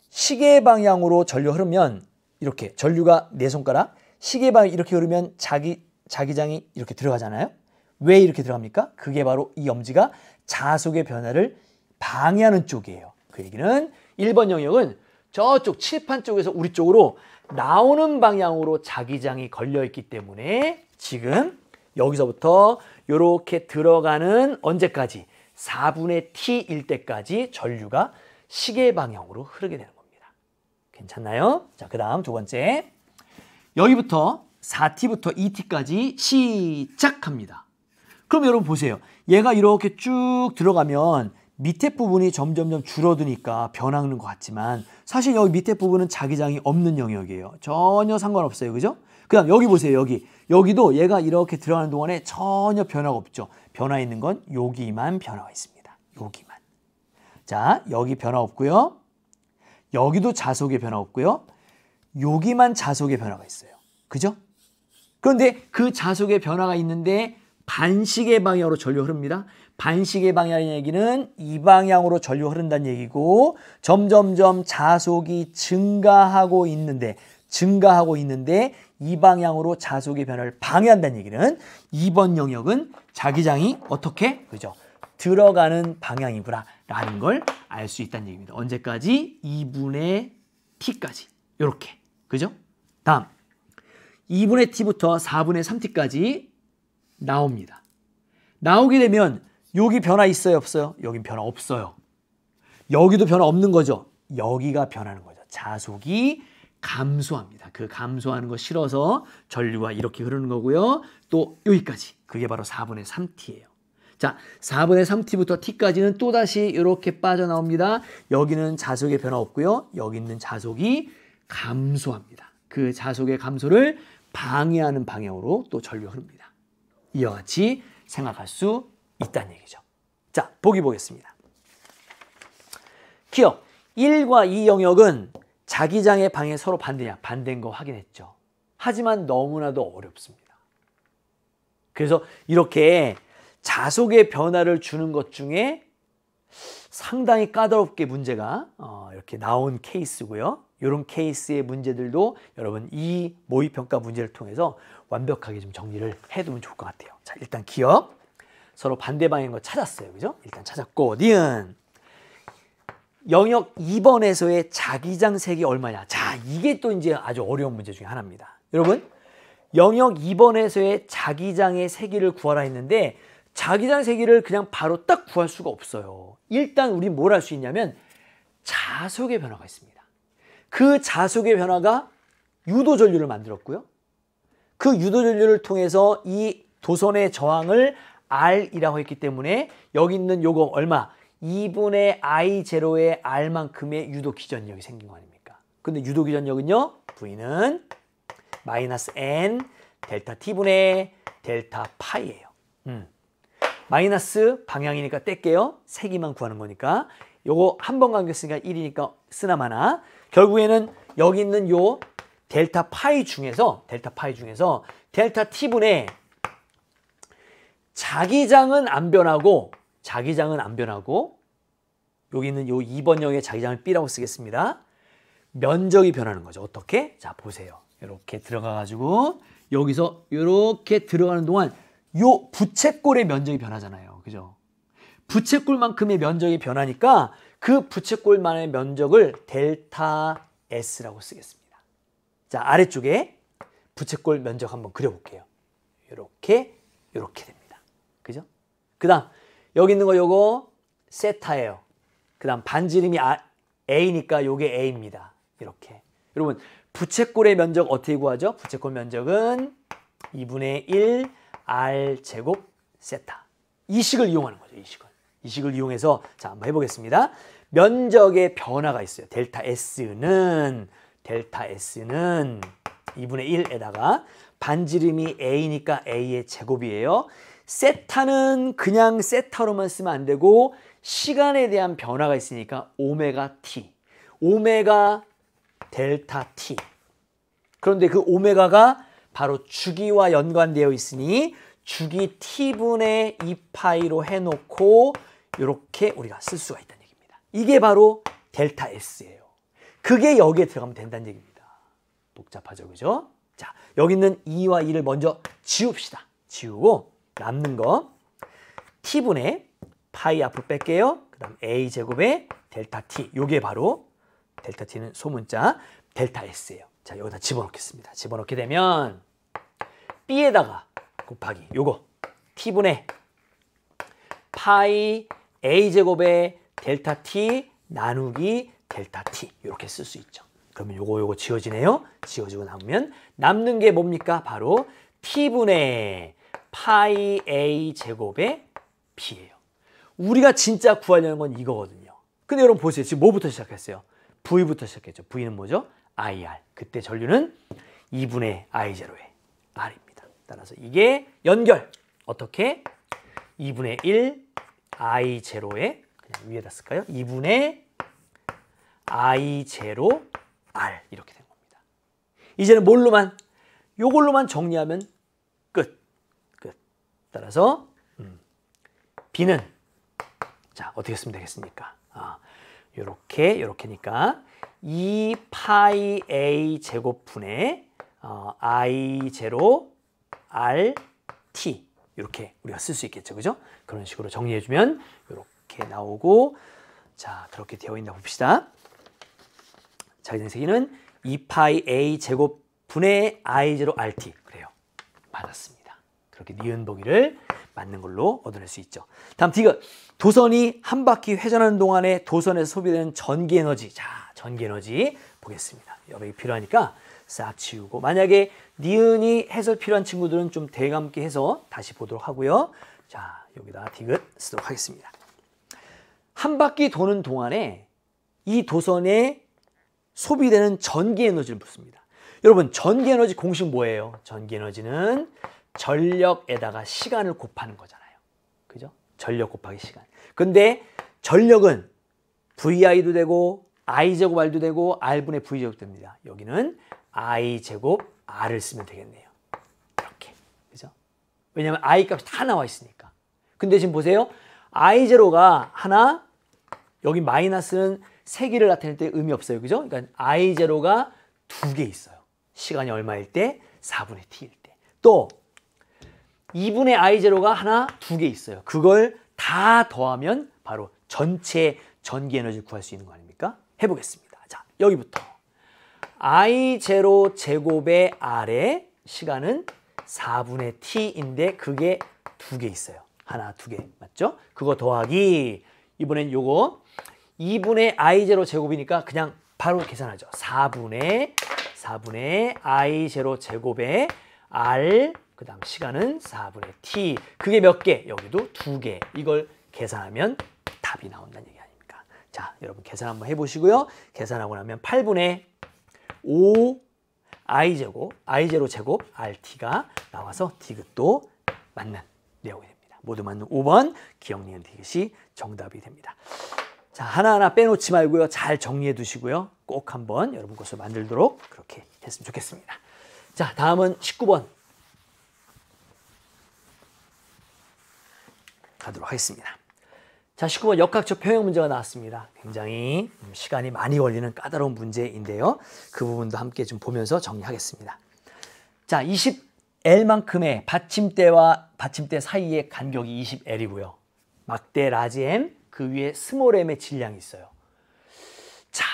시계 방향으로 전류 흐르면 이렇게 전류가 네 손가락, 시계 방향 이렇게 흐르면 자기장이 이렇게 들어가잖아요. 왜 이렇게 들어갑니까? 그게 바로 이 엄지가 자속의 변화를 방해하는 쪽이에요. 그 얘기는 1번 영역은 저쪽 칠판 쪽에서 우리 쪽으로 나오는 방향으로 자기장이 걸려있기 때문에 지금 여기서부터 이렇게 들어가는 언제까지? 4분의 t일 때까지 전류가 시계 방향으로 흐르게 되는 겁니다. 괜찮나요? 자, 그 다음 두 번째. 여기부터 4t부터 2t까지 시작합니다. 그럼 여러분 보세요. 얘가 이렇게 쭉 들어가면 밑에 부분이 점점점 줄어드니까 변하는 것 같지만 사실 여기 밑에 부분은 자기장이 없는 영역이에요. 전혀 상관없어요. 그죠? 그 다음 여기 보세요. 여기도 얘가 이렇게 들어가는 동안에 전혀 변화가 없죠. 변화 있는 건 여기만 변화가 있습니다. 여기만. 자, 여기 변화 없고요. 여기도 자속의 변화 없고요. 여기만 자속의 변화가 있어요. 그죠? 그런데 그 자속의 변화가 있는데 반시계 방향으로 전류 흐릅니다. 반시계 방향의 얘기는 이 방향으로 전류 흐른다는 얘기고 점점점 자속이 증가하고 있는데 이 방향으로 자속의 변화를 방해한다는 얘기는 이번 영역은 자기장이 어떻게? 그죠? 들어가는 방향이구나 라는 걸 알 수 있다는 얘기입니다. 언제까지? 2분의 t까지. 이렇게. 그죠? 다음 2분의 t부터 4분의 3t까지 나옵니다. 나오게 되면 여기 변화 있어요? 없어요? 여긴 변화 없어요. 여기도 변화 없는 거죠? 여기가 변하는 거죠. 자속이 감소합니다. 그 감소하는 거 싫어서 전류가 이렇게 흐르는 거고요. 또 여기까지. 그게 바로 4분의 3t예요. 자, 4분의 3t부터 t까지는 또다시 이렇게 빠져나옵니다. 여기는 자속의 변화 없고요. 여기 있는 자속이 감소합니다. 그 자속의 감소를 방해하는 방향으로 또 전류가 흐릅니다. 이와 같이 생각할 수 있다는 얘기죠. 자, 보기 보겠습니다. 기억 1과 2 영역은 자기장의 방향이 서로 반대냐? 반대인 거 확인했죠. 하지만 너무나도 어렵습니다. 그래서 이렇게 자속의 변화를 주는 것 중에 상당히 까다롭게 문제가 이렇게 나온 케이스고요. 이런 케이스의 문제들도 여러분 이 모의평가 문제를 통해서 완벽하게 좀 정리를 해두면 좋을 것 같아요. 자, 일단 기억. 서로 반대 방향인 거 찾았어요. 그죠? 일단 찾았고, 니은. 영역 2번에서의 자기장 색이 얼마냐? 자, 이게 또 이제 아주 어려운 문제 중에 하나입니다. 여러분, 영역 2번에서의 자기장의 세기를 구하라 했는데 자기장 세기를 그냥 바로 딱 구할 수가 없어요. 일단 우리 뭘 할 수 있냐면 자속의 변화가 있습니다. 그 자속의 변화가 유도전류를 만들었고요. 그 유도전류를 통해서 이 도선의 저항을 R이라고 했기 때문에 여기 있는 요거 얼마? 2분의 I0의 R만큼의 유도기전력이 생긴 거 아닙니까? 근데 유도기전력은요. V는 마이너스 N 델타 T분의 델타 파이예요. 마이너스 방향이니까 뗄게요. 세기만 구하는 거니까. 요거 한 번 감겼으니까 1이니까 쓰나마나. 결국에는 여기 있는 요 델타 파이 중에서 델타 T분의 자기장은 안 변하고 여기 있는 요 2번형의 자기장을 B라고 쓰겠습니다. 면적이 변하는 거죠. 어떻게? 자, 보세요. 이렇게 들어가가지고 여기서 이렇게 들어가는 동안 요 부채꼴의 면적이 변하잖아요. 그죠? 부채꼴만큼의 면적이 변하니까 그 부채꼴만의 면적을 델타 S라고 쓰겠습니다. 자, 아래쪽에 부채꼴 면적 한번 그려볼게요. 이렇게 됩니다. 그죠? 그 다음 여기 있는 거 요거 세타예요. 그 다음 반지름이 A니까 요게 A입니다. 이렇게. 여러분 부채꼴의 면적 어떻게 구하죠? 부채꼴 면적은 2분의 1 R 제곱 세타. 이 식을 이용하는 거죠. 이 식을 이용해서 자, 한번 해보겠습니다. 면적의 변화가 있어요. 델타 S는 2분의 1에다가 반지름이 A니까 A의 제곱이에요. 세타는 그냥 세타로만 쓰면 안 되고 시간에 대한 변화가 있으니까 오메가 T. 오메가 델타 T. 그런데 그 오메가가 바로 주기와 연관되어 있으니 주기 T분의 2파이로 해놓고 이렇게 우리가 쓸 수가 있다는 얘기입니다. 이게 바로 델타 S예요. 그게 여기에 들어가면 된다는 얘기입니다. 복잡하죠, 그죠? 자, 여기 있는 2와 2를 먼저 지웁시다. 지우고 남는 거 T분의 파이 앞으로 뺄게요. 그 다음 A제곱의 델타 T. 요게 바로 델타 T는 소문자 델타 S예요. 자, 여기다 집어넣겠습니다. 집어넣게 되면 B에다가 곱하기 요거 T분의 파이 A제곱의 델타 T 나누기 델타 T 이렇게 쓸 수 있죠. 그러면 요거 지워지네요. 지워지고 남으면 남는 게 뭡니까? 바로 T분의 파이 A 제곱의 B예요. 우리가 진짜 구하려는 건 이거거든요. 근데 여러분 보세요. 지금 뭐부터 시작했어요? V부터 시작했죠. V는 뭐죠? IR. 그때 전류는 2분의 I0의 R입니다. 따라서 이게 연결. 어떻게? 2분의 1 I0의 그냥 위에다 쓸까요? 2분의 I0 R 이렇게 된 겁니다. 이제는 뭘로만? 요걸로만 정리하면 끝. 따라서 B는 자 어떻게 쓰면 되겠습니까? 요렇게니까 2파이 A 제곱분의 I0 RT 이렇게 우리가 쓸 수 있겠죠. 그죠? 그런 식으로 정리해주면 이렇게 나오고 자 그렇게 되어 있나 봅시다. 자기장 세기는 2파이 A 제곱분의 I0 RT 그래요. 맞았습니다. 그렇게 니은 보기를 맞는 걸로 얻어낼 수 있죠. 다음 디귿. 도선이 한 바퀴 회전하는 동안에 도선에서 소비되는 전기 에너지. 자, 전기 에너지 보겠습니다. 여백이 필요하니까 싹 지우고 만약에 니은이 해설 필요한 친구들은 좀 대감게 해서 다시 보도록 하고요. 자, 여기다 디귿 쓰도록 하겠습니다. 한 바퀴 도는 동안에 이 도선에 소비되는 전기 에너지를 묻습니다. 여러분, 전기 에너지 공식 뭐예요? 전기 에너지는 전력에다가 시간을 곱하는 거잖아요. 그죠? 전력 곱하기 시간. 근데 전력은 VI도 되고 I제곱 R도 되고 R분의 V제곱 됩니다. 여기는 I제곱 R을 쓰면 되겠네요. 이렇게. 그죠? 왜냐하면 I 값이 다 나와 있으니까. 근데 지금 보세요. I0가 하나, 여기 마이너스는 세 개를 나타낼 때 의미 없어요. 그죠? 그러니까 I0가 두 개 있어요. 시간이 얼마일 때? 4분의 T일 때. 또 2분의 I0가 하나, 두 개 있어요. 그걸 다 더하면 바로 전체 전기 에너지를 구할 수 있는 거 아닙니까? 해보겠습니다. 자, 여기부터 I0 제곱의 R의 시간은 4분의 T인데 그게 두 개 있어요. 하나, 두 개. 맞죠? 그거 더하기 이번엔 요거 2분의 I0 제곱이니까 그냥 바로 계산하죠. 4분의 I0 제곱의 R 그 다음 시간은 4분의 T. 그게 몇 개? 여기도 두 개. 이걸 계산하면 답이 나온다는 얘기 아닙니까? 자, 여러분 계산 한번 해보시고요. 계산하고 나면 8분의 5 I0 제곱 RT가 나와서 디귿도 맞는 내용이 됩니다. 모두 맞는 5번 기억 니은 디귿이 정답이 됩니다. 자, 하나하나 빼놓지 말고요. 잘 정리해 두시고요. 꼭 한번 여러분 것을 만들도록 그렇게 했으면 좋겠습니다. 자, 다음은 19번. 가도록 하겠습니다. 자, 19번 역학적 평형 문제가 나왔습니다. 굉장히 시간이 많이 걸리는 까다로운 문제인데요. 그 부분도 함께 좀 보면서 정리하겠습니다. 자, 20L만큼의 받침대와 받침대 사이의 간격이 20L이고요. 막대 라지 M, 그 위에 스몰 m의 질량이 있어요. 자,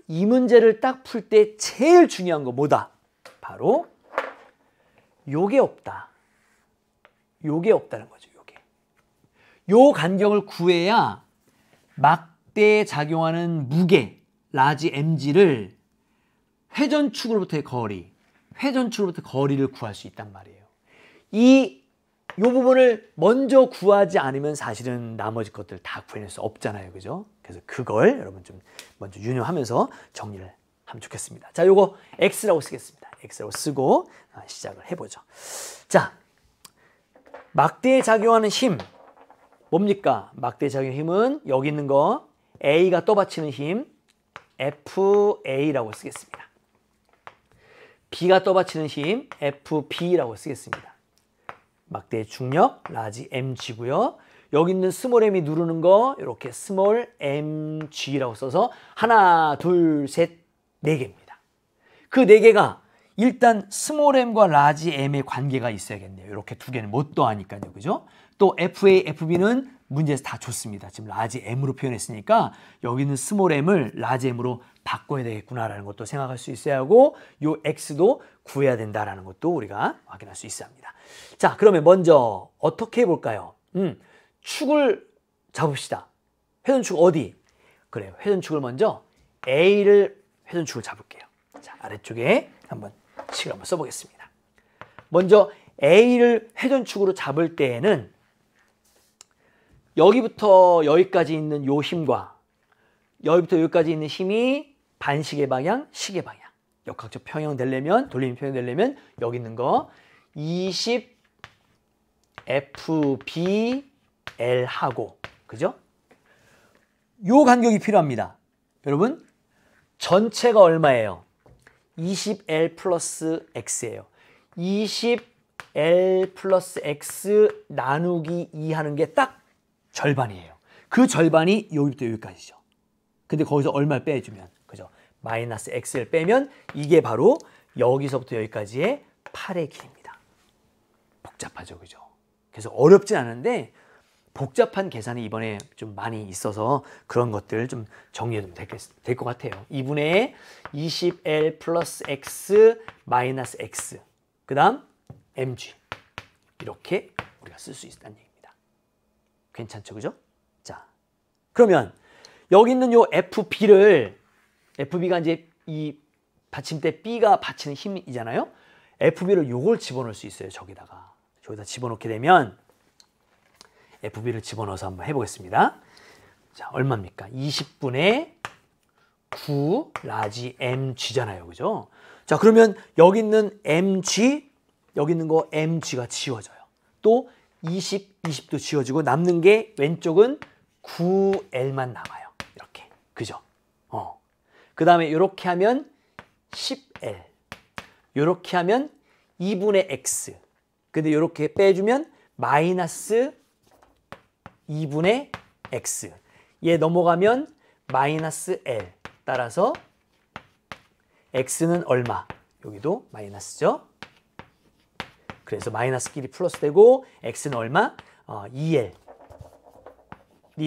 이 문제를 딱 풀 때 제일 중요한 거 뭐다? 바로 요게 없다. 요게 없다는 거죠. 요 간격을 구해야 막대에 작용하는 무게 라지 mg를 회전축으로부터의 거리를 구할 수 있단 말이에요. 요 부분을 먼저 구하지 않으면 사실은 나머지 것들 다 구해낼 수 없잖아요. 그죠? 그래서 그걸 여러분 좀 먼저 유념하면서 정리를 하면 좋겠습니다. 자, 요거 x라고 쓰겠습니다. x라고 쓰고 시작을 해보죠. 자, 막대에 작용하는 힘 뭡니까? 막대 작용의 힘은 여기 있는 거 A가 떠받치는 힘 FA라고 쓰겠습니다. B가 떠받치는 힘 FB라고 쓰겠습니다. 막대의 중력 라지 mg고요. 여기 있는 스몰 m이 누르는 거 이렇게 스몰 mg라고 써서 하나, 둘, 셋, 네 개입니다. 그 네 개가 일단 스몰 m과 라지 m의 관계가 있어야겠네요. 이렇게 두 개는 못 더하니까요. 그죠? 또 FA, FB는 문제에서 다 줬습니다. 지금 라지 M으로 표현했으니까 여기 있는 스몰 m을 라지 M으로 바꿔야 되겠구나라는 것도 생각할 수 있어야 하고 요 X도 구해야 된다라는 것도 우리가 확인할 수 있어야 합니다. 자, 그러면 먼저 어떻게 해볼까요? 축을 잡읍시다. 회전축 어디? 그래요. 회전축을 먼저 회전축을 잡을게요. 자, 아래쪽에 한번 식을 한번 써보겠습니다. 먼저 A를 회전축으로 잡을 때에는 여기부터 여기까지 있는 요 힘과 여기부터 여기까지 있는 힘이 반시계 방향, 시계 방향. 역학적 평형 되려면, 돌림 평형 되려면 여기 있는 거 20 FBL 하고, 그죠? 요 간격이 필요합니다. 여러분, 전체가 얼마예요? 20L 플러스 X예요. 20L 플러스 X 나누기 2 하는 게 딱 절반이에요. 그 절반이 여기부터 여기까지죠. 근데 거기서 얼마를 빼주면, 그죠? 마이너스 X를 빼면 이게 바로 여기서부터 여기까지의 8의 길입니다. 복잡하죠, 그죠? 그래서 어렵진 않은데 복잡한 계산이 이번에 좀 많이 있어서 그런 것들 좀 정리해두면 될 것 같아요. 2분의 20L 플러스 X 마이너스 X, 그 다음 mg, 이렇게 우리가 쓸 수 있다는 얘기입니다. 괜찮죠, 그죠? 자, 그러면 여기 있는 요 FB가 이제 이 받침대 B가 받치는 힘이잖아요. FB를 요걸 집어넣을 수 있어요. 저기다 집어넣게 되면 FB를 집어넣어서 한번 해보겠습니다. 자, 얼마입니까? 20분의 9 라지 mg잖아요. 그죠? 자, 그러면 여기 있는 mg, 여기 있는 거 mg가 지워져요. 또 20도 지워지고 남는 게 왼쪽은 9L만 남아요. 이렇게. 그죠? 그 다음에 이렇게 하면 10L. 이렇게 하면 2분의 X. 근데 이렇게 빼주면 마이너스 2분의 X. 얘 넘어가면 마이너스 L. 따라서 X는 얼마? 여기도 마이너스죠. 그래서 마이너스끼리 플러스 되고 X는 얼마? 2L이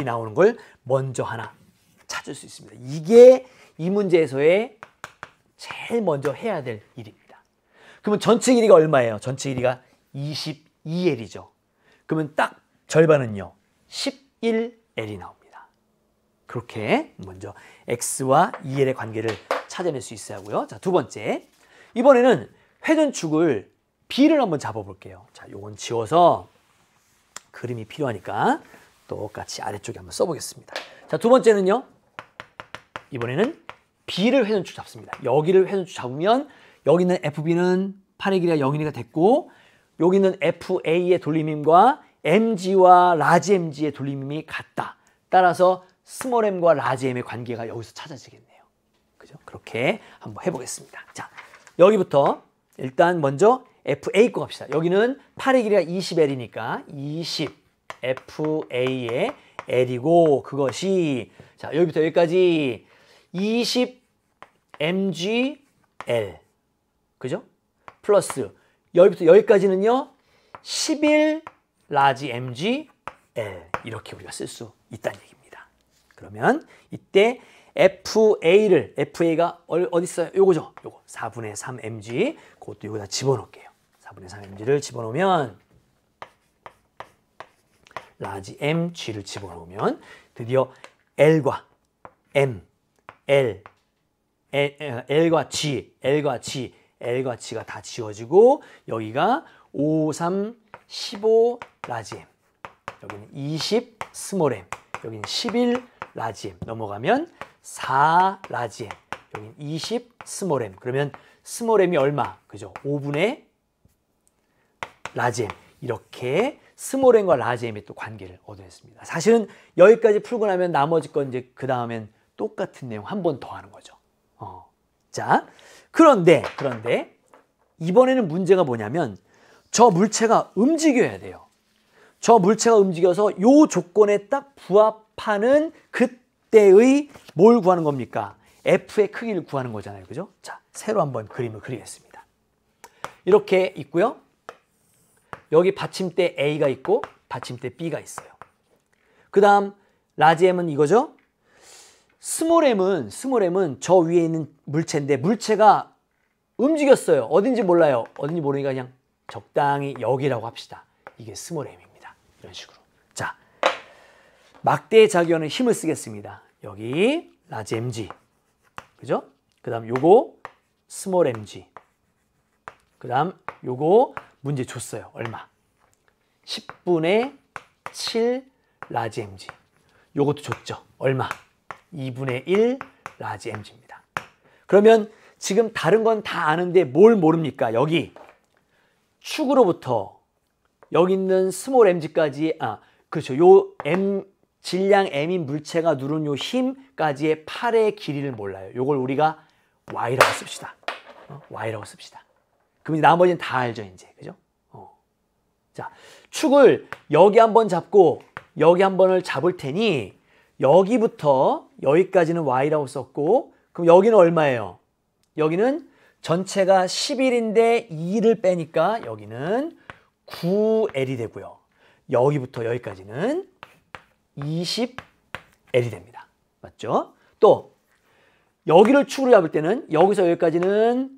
나오는 걸 먼저 하나 찾을 수 있습니다. 이게 이 문제에서의 제일 먼저 해야 될 일입니다. 그러면 전체 길이가 얼마예요? 전체 길이가 22L이죠. 그러면 딱 절반은요, 11L이 나옵니다. 그렇게 먼저 X와 2L의 관계를 찾아낼 수 있어야 하고요. 자, 두 번째. 이번에는 회전축을 B를 한번 잡아볼게요. 자, 요건 지워서 그림이 필요하니까 똑같이 아래쪽에 한번 써보겠습니다. 자, 두 번째는요. 이번에는 B를 회전축 잡습니다. 여기를 회전축 잡으면 여기 있는 FB는 8의 길이가 0이니까 됐고, 여기 있는 FA의 돌림힘과 MG와 라지 MG의 돌림힘이 같다. 따라서 스몰 m과 라지 m의 관계가 여기서 찾아지겠네요. 그죠? 그렇게 한번 해보겠습니다. 자, 여기부터 일단 먼저 FA 거 갑시다. 여기는 8의 길이가 20L이니까 20 FA의 L이고, 그것이 자, 여기부터 여기까지 20 mg L, 그죠? 플러스 여기부터 여기까지는요 11 라지 mg L, 이렇게 우리가 쓸 수 있다는 얘기입니다. 그러면 이때 FA가 어디 있어요? 요거죠. 요거 4분의 3 mg, 그것도 여기다 집어넣을게요. 4분의 3 mg를 집어넣으면 라지 mg를 집어넣으면 드디어 L과 M, L과 G가 다 지워지고, 여기가 5, 3, 15 라지 M, 여기는 20 스몰 m, 여기는 11 라지 m, 넘어가면 4 라지 m, 여기는 20 스몰 m. 그러면 스몰 m이 얼마? 그죠? 5분의 라지 m. 이렇게 스몰 m과 라지 m의 또 관계를 얻어냈습니다. 사실은 여기까지 풀고 나면 나머지 건 이제 그 다음엔 똑같은 내용 한 번 더 하는 거죠. 자, 그런데 이번에는 문제가 뭐냐면 저 물체가 움직여야 돼요. 저 물체가 움직여서 요 조건에 딱 부합하는 그때의 뭘 구하는 겁니까? F의 크기를 구하는 거잖아요. 그죠? 자, 새로 한번 그림을 그리겠습니다. 이렇게 있고요. 여기 받침대 A가 있고 받침대 B가 있어요. 그 다음 라지 M은 이거죠. 스몰 m은 저 위에 있는 물체인데 물체가 움직였어요. 어딘지 몰라요. 어딘지 모르니까 그냥 적당히 여기라고 합시다. 이게 스몰 m입니다. 이런 식으로. 자, 막대의 작용하는 힘을 쓰겠습니다. 여기 라지 mg, 그죠? 그 다음 요거 스몰 mg, 그 다음 요거 문제 줬어요. 얼마? 10분의 7 라지 mg. 요것도 줬죠. 얼마? 2분의 1 라지 mg입니다. 그러면 지금 다른 건 다 아는데 뭘 모릅니까? 여기 축으로부터 여기 있는 스몰 mg까지, 그렇죠. 요 m, 질량 m인 물체가 누른 요 힘까지의 팔의 길이를 몰라요. 요걸 우리가 y라고 씁시다. y라고 씁시다. 그럼 나머지는 다 알죠, 이제. 그죠? 자, 축을 여기 한번 잡고 여기 한 번을 잡을 테니 여기부터 여기까지는 y라고 썼고, 그럼 여기는 얼마예요? 여기는 전체가 11인데 2를 빼니까 여기는 9L이 되고요. 여기부터 여기까지는 20L이 됩니다. 맞죠? 또 여기를 축으로 잡을 때는 여기서 여기까지는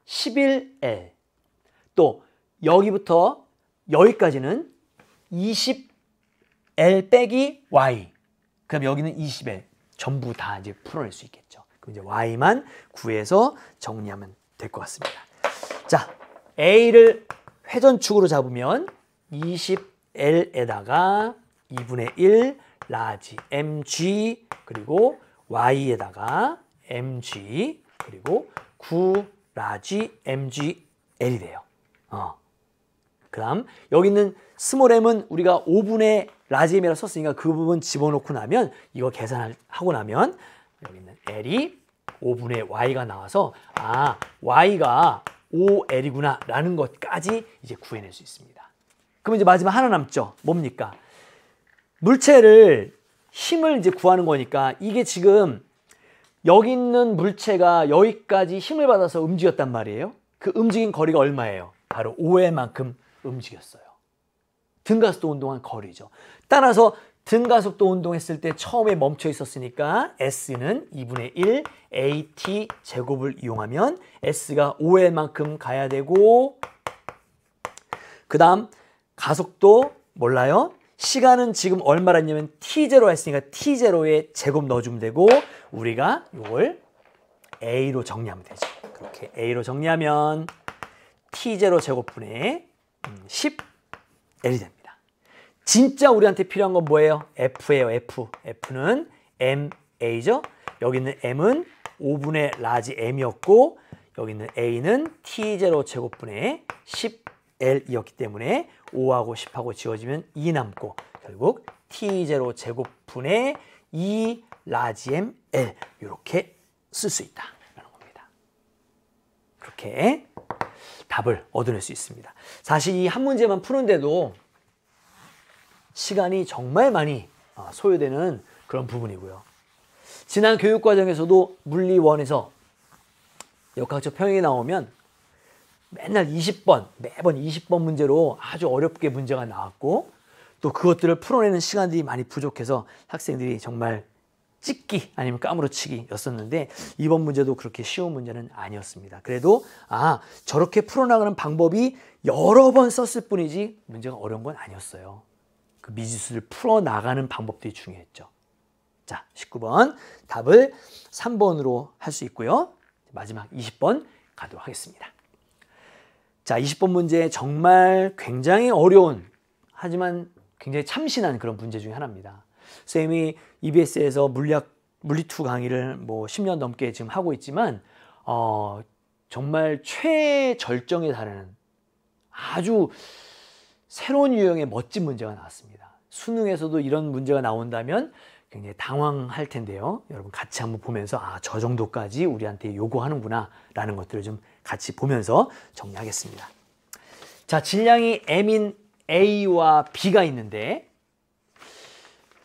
11L. 또 여기부터 여기까지는 20L 빼기 Y. 그럼 여기는 20L. 전부 다 이제 풀어낼 수 있겠죠. 그럼 이제 Y만 구해서 정리하면 될 것 같습니다. 자, A를 회전축으로 잡으면 20L에다가 2분의 1 라지 mg 그리고 Y에다가 mg 그리고 9 라지 mgL이 돼요. 그 다음 여기 있는 스몰 m은 우리가 5분의 라지 m이라고 썼으니까 그 부분 집어넣고 나면 이거 계산하고 나면 여기 있는 L이 5분의 Y가 나와서 Y가 5L이구나 라는 것까지 이제 구해낼 수 있습니다. 그럼 이제 마지막 하나 남죠. 뭡니까? 물체를 힘을 이제 구하는 거니까 이게 지금 여기 있는 물체가 여기까지 힘을 받아서 움직였단 말이에요. 그 움직인 거리가 얼마예요? 바로 5L만큼 움직였어요. 등가속도 운동한 거리죠. 따라서 등가속도 운동했을 때 처음에 멈춰 있었으니까 S는 2분의 1 AT 제곱을 이용하면 S가 5L만큼 가야 되고, 그 다음 가속도 몰라요. 시간은 지금 얼마라냐면 T0 했으니까 T0에 제곱 넣어주면 되고, 우리가 이걸 A로 정리하면 되죠. 그렇게 A로 정리하면 T0 제곱분의 10L이 됩니다. 진짜 우리한테 필요한 건 뭐예요? F예요. F. F는 MA죠. 여기 있는 M은 5분의 라지 M이었고 여기 있는 A는 T0 제곱분의 10L이었기 때문에 5하고 10하고 지워지면 2 남고 결국 T0 제곱분의 2 라지 M L 이렇게 쓸 수 있다라는 겁니다. 그렇게 답을 얻어낼 수 있습니다. 사실 이 한 문제만 푸는데도 시간이 정말 많이 소요되는 그런 부분이고요. 지난 교육과정에서도 물리 1에서 역학적 평형이 나오면 맨날 20번, 매번 20번 문제로 아주 어렵게 문제가 나왔고 또 그것들을 풀어내는 시간들이 많이 부족해서 학생들이 정말 찍기 아니면 까무러치기였었는데 이번 문제도 그렇게 쉬운 문제는 아니었습니다. 그래도 저렇게 풀어나가는 방법이 여러 번 썼을 뿐이지 문제가 어려운 건 아니었어요. 그 미지수를 풀어나가는 방법들이 중요했죠. 자, 19번 답을 3번으로 할 수 있고요. 마지막 20번 가도록 하겠습니다. 자, 20번 문제 정말 굉장히 어려운 하지만 굉장히 참신한 그런 문제 중에 하나입니다. 쌤이 EBS에서 물리2 강의를 뭐 10년 넘게 지금 하고 있지만 정말 최절정에 달하는 아주 새로운 유형의 멋진 문제가 나왔습니다. 수능에서도 이런 문제가 나온다면 굉장히 당황할 텐데요. 여러분 같이 한번 보면서 저 정도까지 우리한테 요구하는구나 라는 것들을 좀 같이 보면서 정리하겠습니다. 자, 질량이 M인 A와 B가 있는데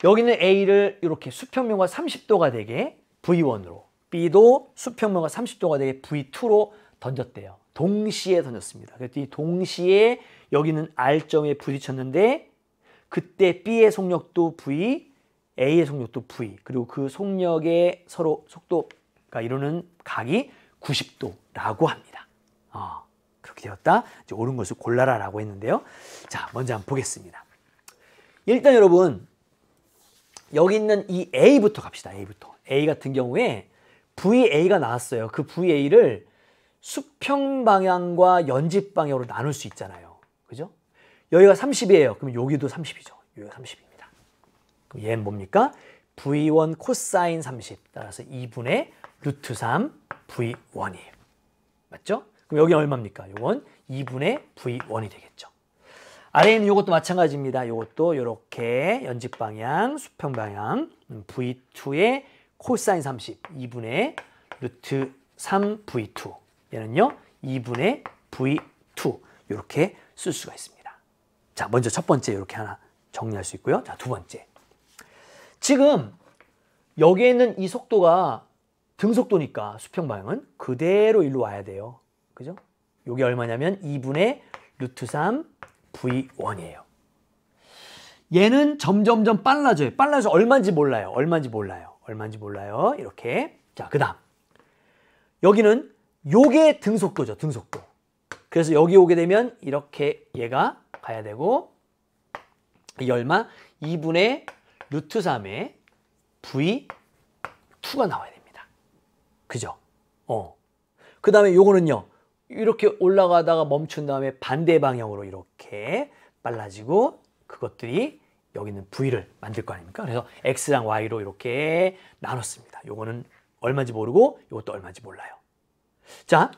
여기는 A를 이렇게 수평면과 30도가 되게 V1으로 B도 수평면과 30도가 되게 V2로 던졌대요. 동시에 던졌습니다. 그랬더니 동시에 여기는 R점에 부딪혔는데 그때 B의 속력도 V, A의 속력도 V, 그리고 그 속력의 서로 속도가 이루는 각이 90도라고 합니다. 그렇게 되었다. 이제 옳은 것을 골라라 라고 했는데요. 자, 먼저 한번 보겠습니다. 일단 여러분 여기 있는 이 A부터 갑시다. A부터. A 같은 경우에 VA가 나왔어요. 그 VA를 수평 방향과 연집 방향으로 나눌 수 있잖아요. 그죠? 여기가 30이에요. 그럼 여기도 30이죠. 여기가 30입니다. 그럼 얘는 뭡니까? V1 코사인 30 따라서 2분의 루트 3 V1이에요. 맞죠? 그럼 여기 얼마입니까? 요건 2분의 V1이 되겠죠. 아래에 있는 이것도 마찬가지입니다. 이것도 이렇게 연직 방향, 수평 방향 V2의 코사인 30 2분의 루트 3 V2 얘는요 2분의 V2 이렇게 쓸 수가 있습니다. 자, 먼저 첫 번째 이렇게 하나 정리할 수 있고요. 자, 두 번째. 지금 여기에 있는 이 속도가 등속도니까 수평 방향은 그대로 일로 와야 돼요. 그죠? 이게 얼마냐면 2분의 루트 3 V1이에요. 얘는 점점점 빨라져요. 빨라져서 얼마인지 몰라요. 얼마인지 몰라요. 얼마인지 몰라요. 이렇게. 자, 그 다음. 여기는 요게 등속도죠. 등속도. 그래서 여기 오게 되면 이렇게 얘가 가야 되고 이게 얼마? 2분의 루트 3의 V2가 나와야 됩니다. 그죠? 그 다음에 요거는요. 이렇게 올라가다가 멈춘 다음에 반대 방향으로 이렇게 빨라지고 그것들이 여기 있는 V를 만들 거 아닙니까? 그래서 X랑 Y로 이렇게 나눴습니다. 요거는 얼마인지 모르고 이것도 얼마인지 몰라요. 자,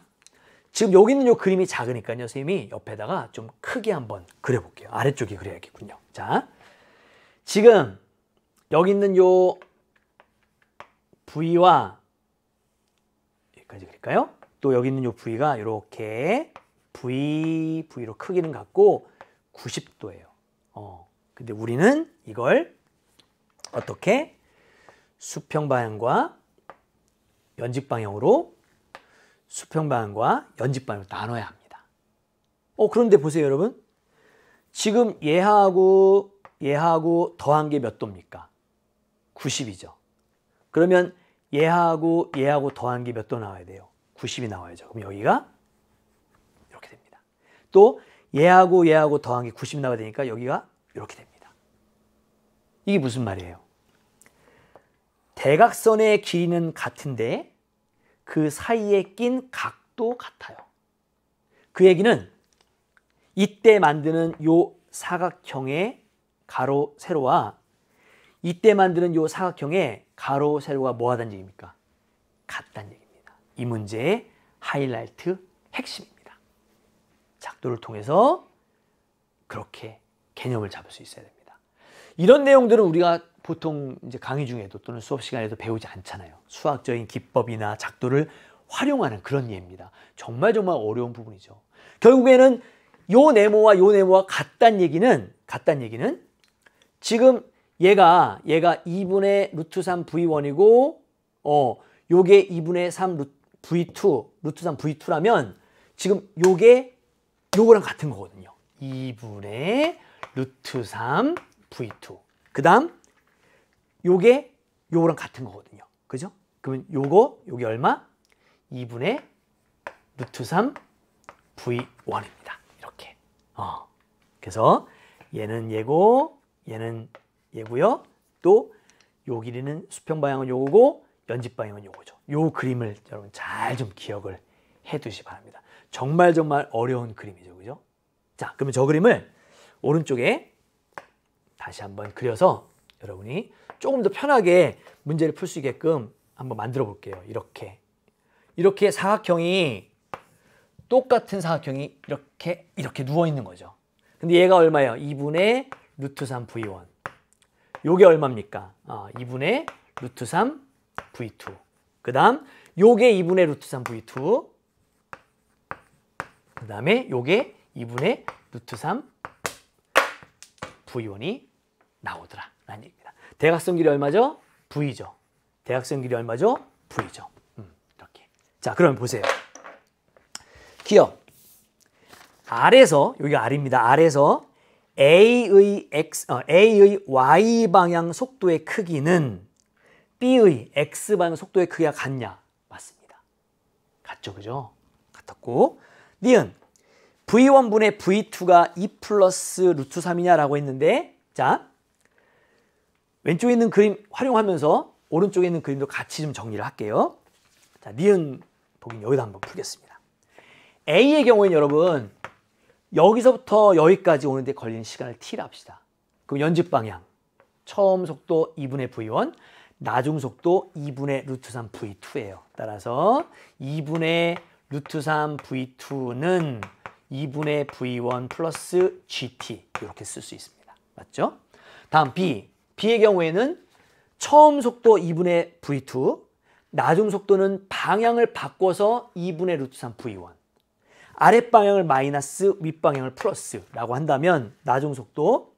지금 여기 있는 요 그림이 작으니까요. 선생님이 옆에다가 좀 크게 한번 그려볼게요. 아래쪽에 그려야겠군요. 자, 지금 여기 있는 요 V와 여기까지 그릴까요? 또 여기 있는 요 V가 이렇게 V로 크기는 같고 90도예요. 근데 우리는 이걸 어떻게 수평 방향과 연직 방향으로 수평 방향과 연직 방향으로 나눠야 합니다. 그런데 보세요, 여러분. 지금 얘하고 더한 게 몇 도입니까? 90이죠. 그러면 얘하고 더한 게 몇 도 나와야 돼요? 90이 나와야죠. 그럼 여기가 이렇게 됩니다. 또 얘하고 더한 게 90 나와야 되니까 여기가 이렇게 됩니다. 이게 무슨 말이에요? 대각선의 길이는 같은데 그 사이에 낀 각도 같아요. 그 얘기는 이때 만드는 요 사각형의 가로, 세로와 이때 만드는 요 사각형의 가로, 세로가 뭐 하다는 얘기입니까? 같다는 얘기입니다. 이 문제의 하이라이트 핵심입니다. 작도를 통해서 그렇게 개념을 잡을 수 있어야 됩니다. 이런 내용들은 우리가 보통 이제 강의 중에도 또는 수업 시간에도 배우지 않잖아요. 수학적인 기법이나 작도를 활용하는 그런 예입니다. 정말 어려운 부분이죠. 결국에는 요 네모와 같다는 얘기는 지금 얘가 2분의 루트 3 V1이고 요게 2분의 3 V2 루트 3 V2라면 지금 요거랑 같은 거거든요. 2분의 루트 3 V2 그 다음 요거랑 같은 거거든요. 그죠? 그러면 요게 얼마? 2분의 루트 3 V1입니다. 이렇게. 그래서 얘는 얘고 얘는 얘고요. 또 요 길이는 수평 방향은 요거고 연집 방향은 요거죠. 요 그림을 여러분 잘 좀 기억을 해 두시기 바랍니다. 정말 어려운 그림이죠. 그죠? 자, 그러면 저 그림을 오른쪽에 다시 한번 그려서 여러분이 조금 더 편하게 문제를 풀 수 있게끔 한번 만들어 볼게요. 이렇게 사각형이 똑같은 사각형이 이렇게 누워 있는 거죠. 근데 얘가 얼마예요? 2분의 루트 3 V1. 요게 얼마입니까? 2분의 루트 3 V2. 그 다음 요게 2분의 루트 3 V2. 그 다음에 요게 2분의 루트 3 V1이 나오더라 라는 얘기입니다. 대각선 길이 얼마죠? V죠. 대각선 길이 얼마죠? V죠. 이렇게. 자, 그러면 보세요. 기억. R에서, 여기가 R입니다. R에서 A의 Y 방향 속도의 크기는 B의 X 방향 속도의 크기가 같냐? 맞습니다. 같죠, 그죠? 같았고. 니은 V1분의 V2가 2 플러스 루트 3이냐라고 했는데, 자, 왼쪽에 있는 그림 활용하면서 오른쪽에 있는 그림도 같이 좀 정리를 할게요. 자, 니은 보긴 여기다 한번 풀겠습니다. A의 경우에는 여러분 여기서부터 여기까지 오는데 걸리는 시간을 T라 합시다. 그럼 연집 방향 처음 속도 2분의 V1, 나중 속도 2분의 루트 3 V2예요. 따라서 2분의 루트 3 V2는 2분의 V1 플러스 GT 이렇게 쓸 수 있습니다. 맞죠? 다음 B. B의 경우에는 처음 속도 2분의 V2, 나중 속도는 방향을 바꿔서 2분의 루트 3 V1. 아랫방향을 마이너스, 윗방향을 플러스라고 한다면 나중 속도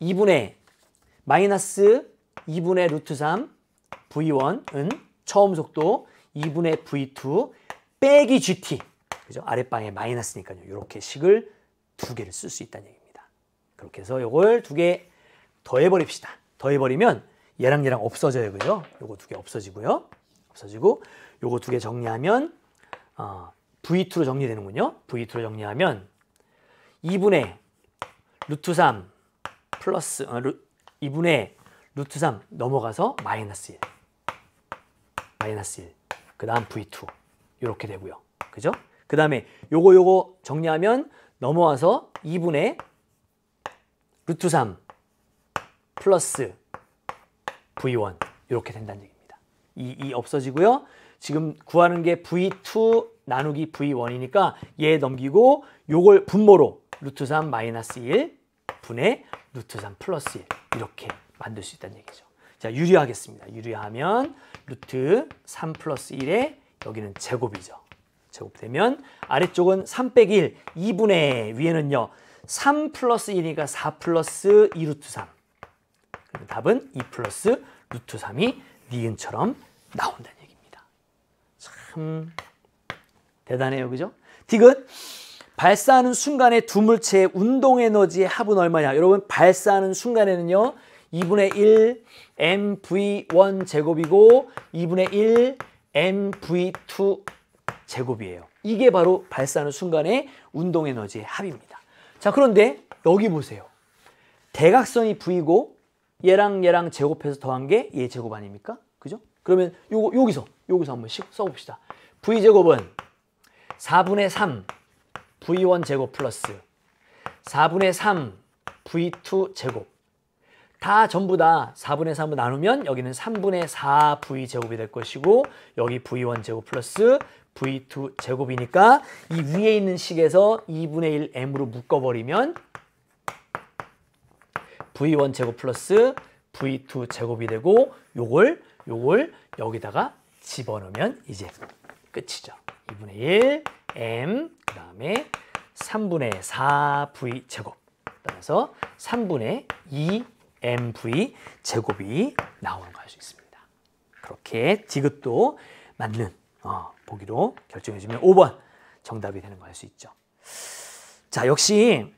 2분의 마이너스 2분의 루트 3 V1은 처음 속도 2분의 V2 빼기 GT. 그죠? 아랫방향에 마이너스니까요. 이렇게 식을 두 개를 쓸 수 있다는 얘기입니다. 그렇게 해서 이걸 두 개 더해버립시다. 더해버리면 얘랑 얘랑 없어져요. 그죠? 요거 두 개 없어지고요. 없어지고 요거 두 개 정리하면 V2로 정리되는군요. V2로 정리하면 2분의 루트 3 플러스 2분의 루트 3 넘어가서 마이너스 1. 마이너스 1. 그 다음 V2. 이렇게 되고요. 그죠? 그 다음에 요거 정리하면 넘어와서 2분의 루트 3 플러스 V1 이렇게 된다는 얘기입니다. 이 없어지고요. 지금 구하는 게 V2 나누기 V1이니까 얘 넘기고 요걸 분모로 루트 3 마이너스 1 분의 루트 3 플러스 1 이렇게 만들 수 있다는 얘기죠. 자, 유리하겠습니다. 유리하면 루트 3 플러스 1에 여기는 제곱이죠. 제곱되면 아래쪽은 3 빼기 1, 2분의 위에는요. 3 플러스 1이니까 4 플러스 2 루트 3. 답은 2 플러스 루트 3이 니은처럼 나온다는 얘기입니다. 참 대단해요. 그죠? 디귿. 발사하는 순간에 두 물체의 운동 에너지의 합은 얼마냐? 여러분 발사하는 순간에는요. 2분의 1 mv1 제곱이고 2분의 1 mv2 제곱이에요. 이게 바로 발사하는 순간의 운동 에너지의 합입니다. 자, 그런데 여기 보세요. 대각선이 V고 얘랑 제곱해서 더한 게 얘 제곱 아닙니까? 그죠? 그러면 여기서 한번 써봅시다. V제곱은 4분의 3 V1 제곱 플러스 4분의 3 V2 제곱. 다 전부 다 4분의 3으로 나누면 여기는 3분의 4 V제곱이 될 것이고 여기 V1 제곱 플러스 V2 제곱이니까 이 위에 있는 식에서 2분의 1 M으로 묶어버리면 V1 제곱 플러스 V2 제곱이 되고 요걸 여기다가 집어넣으면 이제 끝이죠. 2분의 1 M 그 다음에 3분의 4 V 제곱 따라서 3분의 2 MV 제곱이 나오는 거 알 수 있습니다. 그렇게 디귿도 맞는 보기로 결정해주면 5번 정답이 되는 거 알 수 있죠. 자, 역시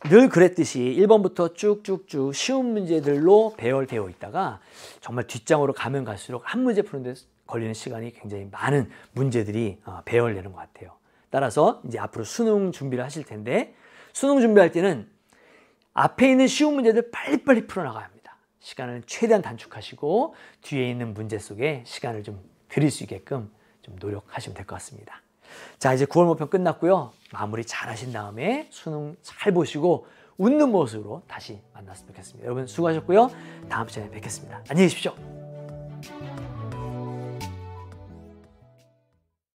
늘 그랬듯이 1번부터 쭉쭉쭉 쉬운 문제들로 배열되어 있다가 정말 뒷장으로 가면 갈수록 한 문제 푸는데 걸리는 시간이 굉장히 많은 문제들이 배열되는 것 같아요. 따라서 이제 앞으로 수능 준비를 하실 텐데 수능 준비할 때는 앞에 있는 쉬운 문제들 빨리빨리 풀어나가야 합니다. 시간을 최대한 단축하시고 뒤에 있는 문제 속에 시간을 좀 드릴 수 있게끔 좀 노력하시면 될 것 같습니다. 자, 이제 9월 모평 끝났고요. 마무리 잘 하신 다음에 수능 잘 보시고 웃는 모습으로 다시 만났으면 좋겠습니다. 여러분 수고하셨고요. 다음 시간에 뵙겠습니다. 안녕히 계십시오.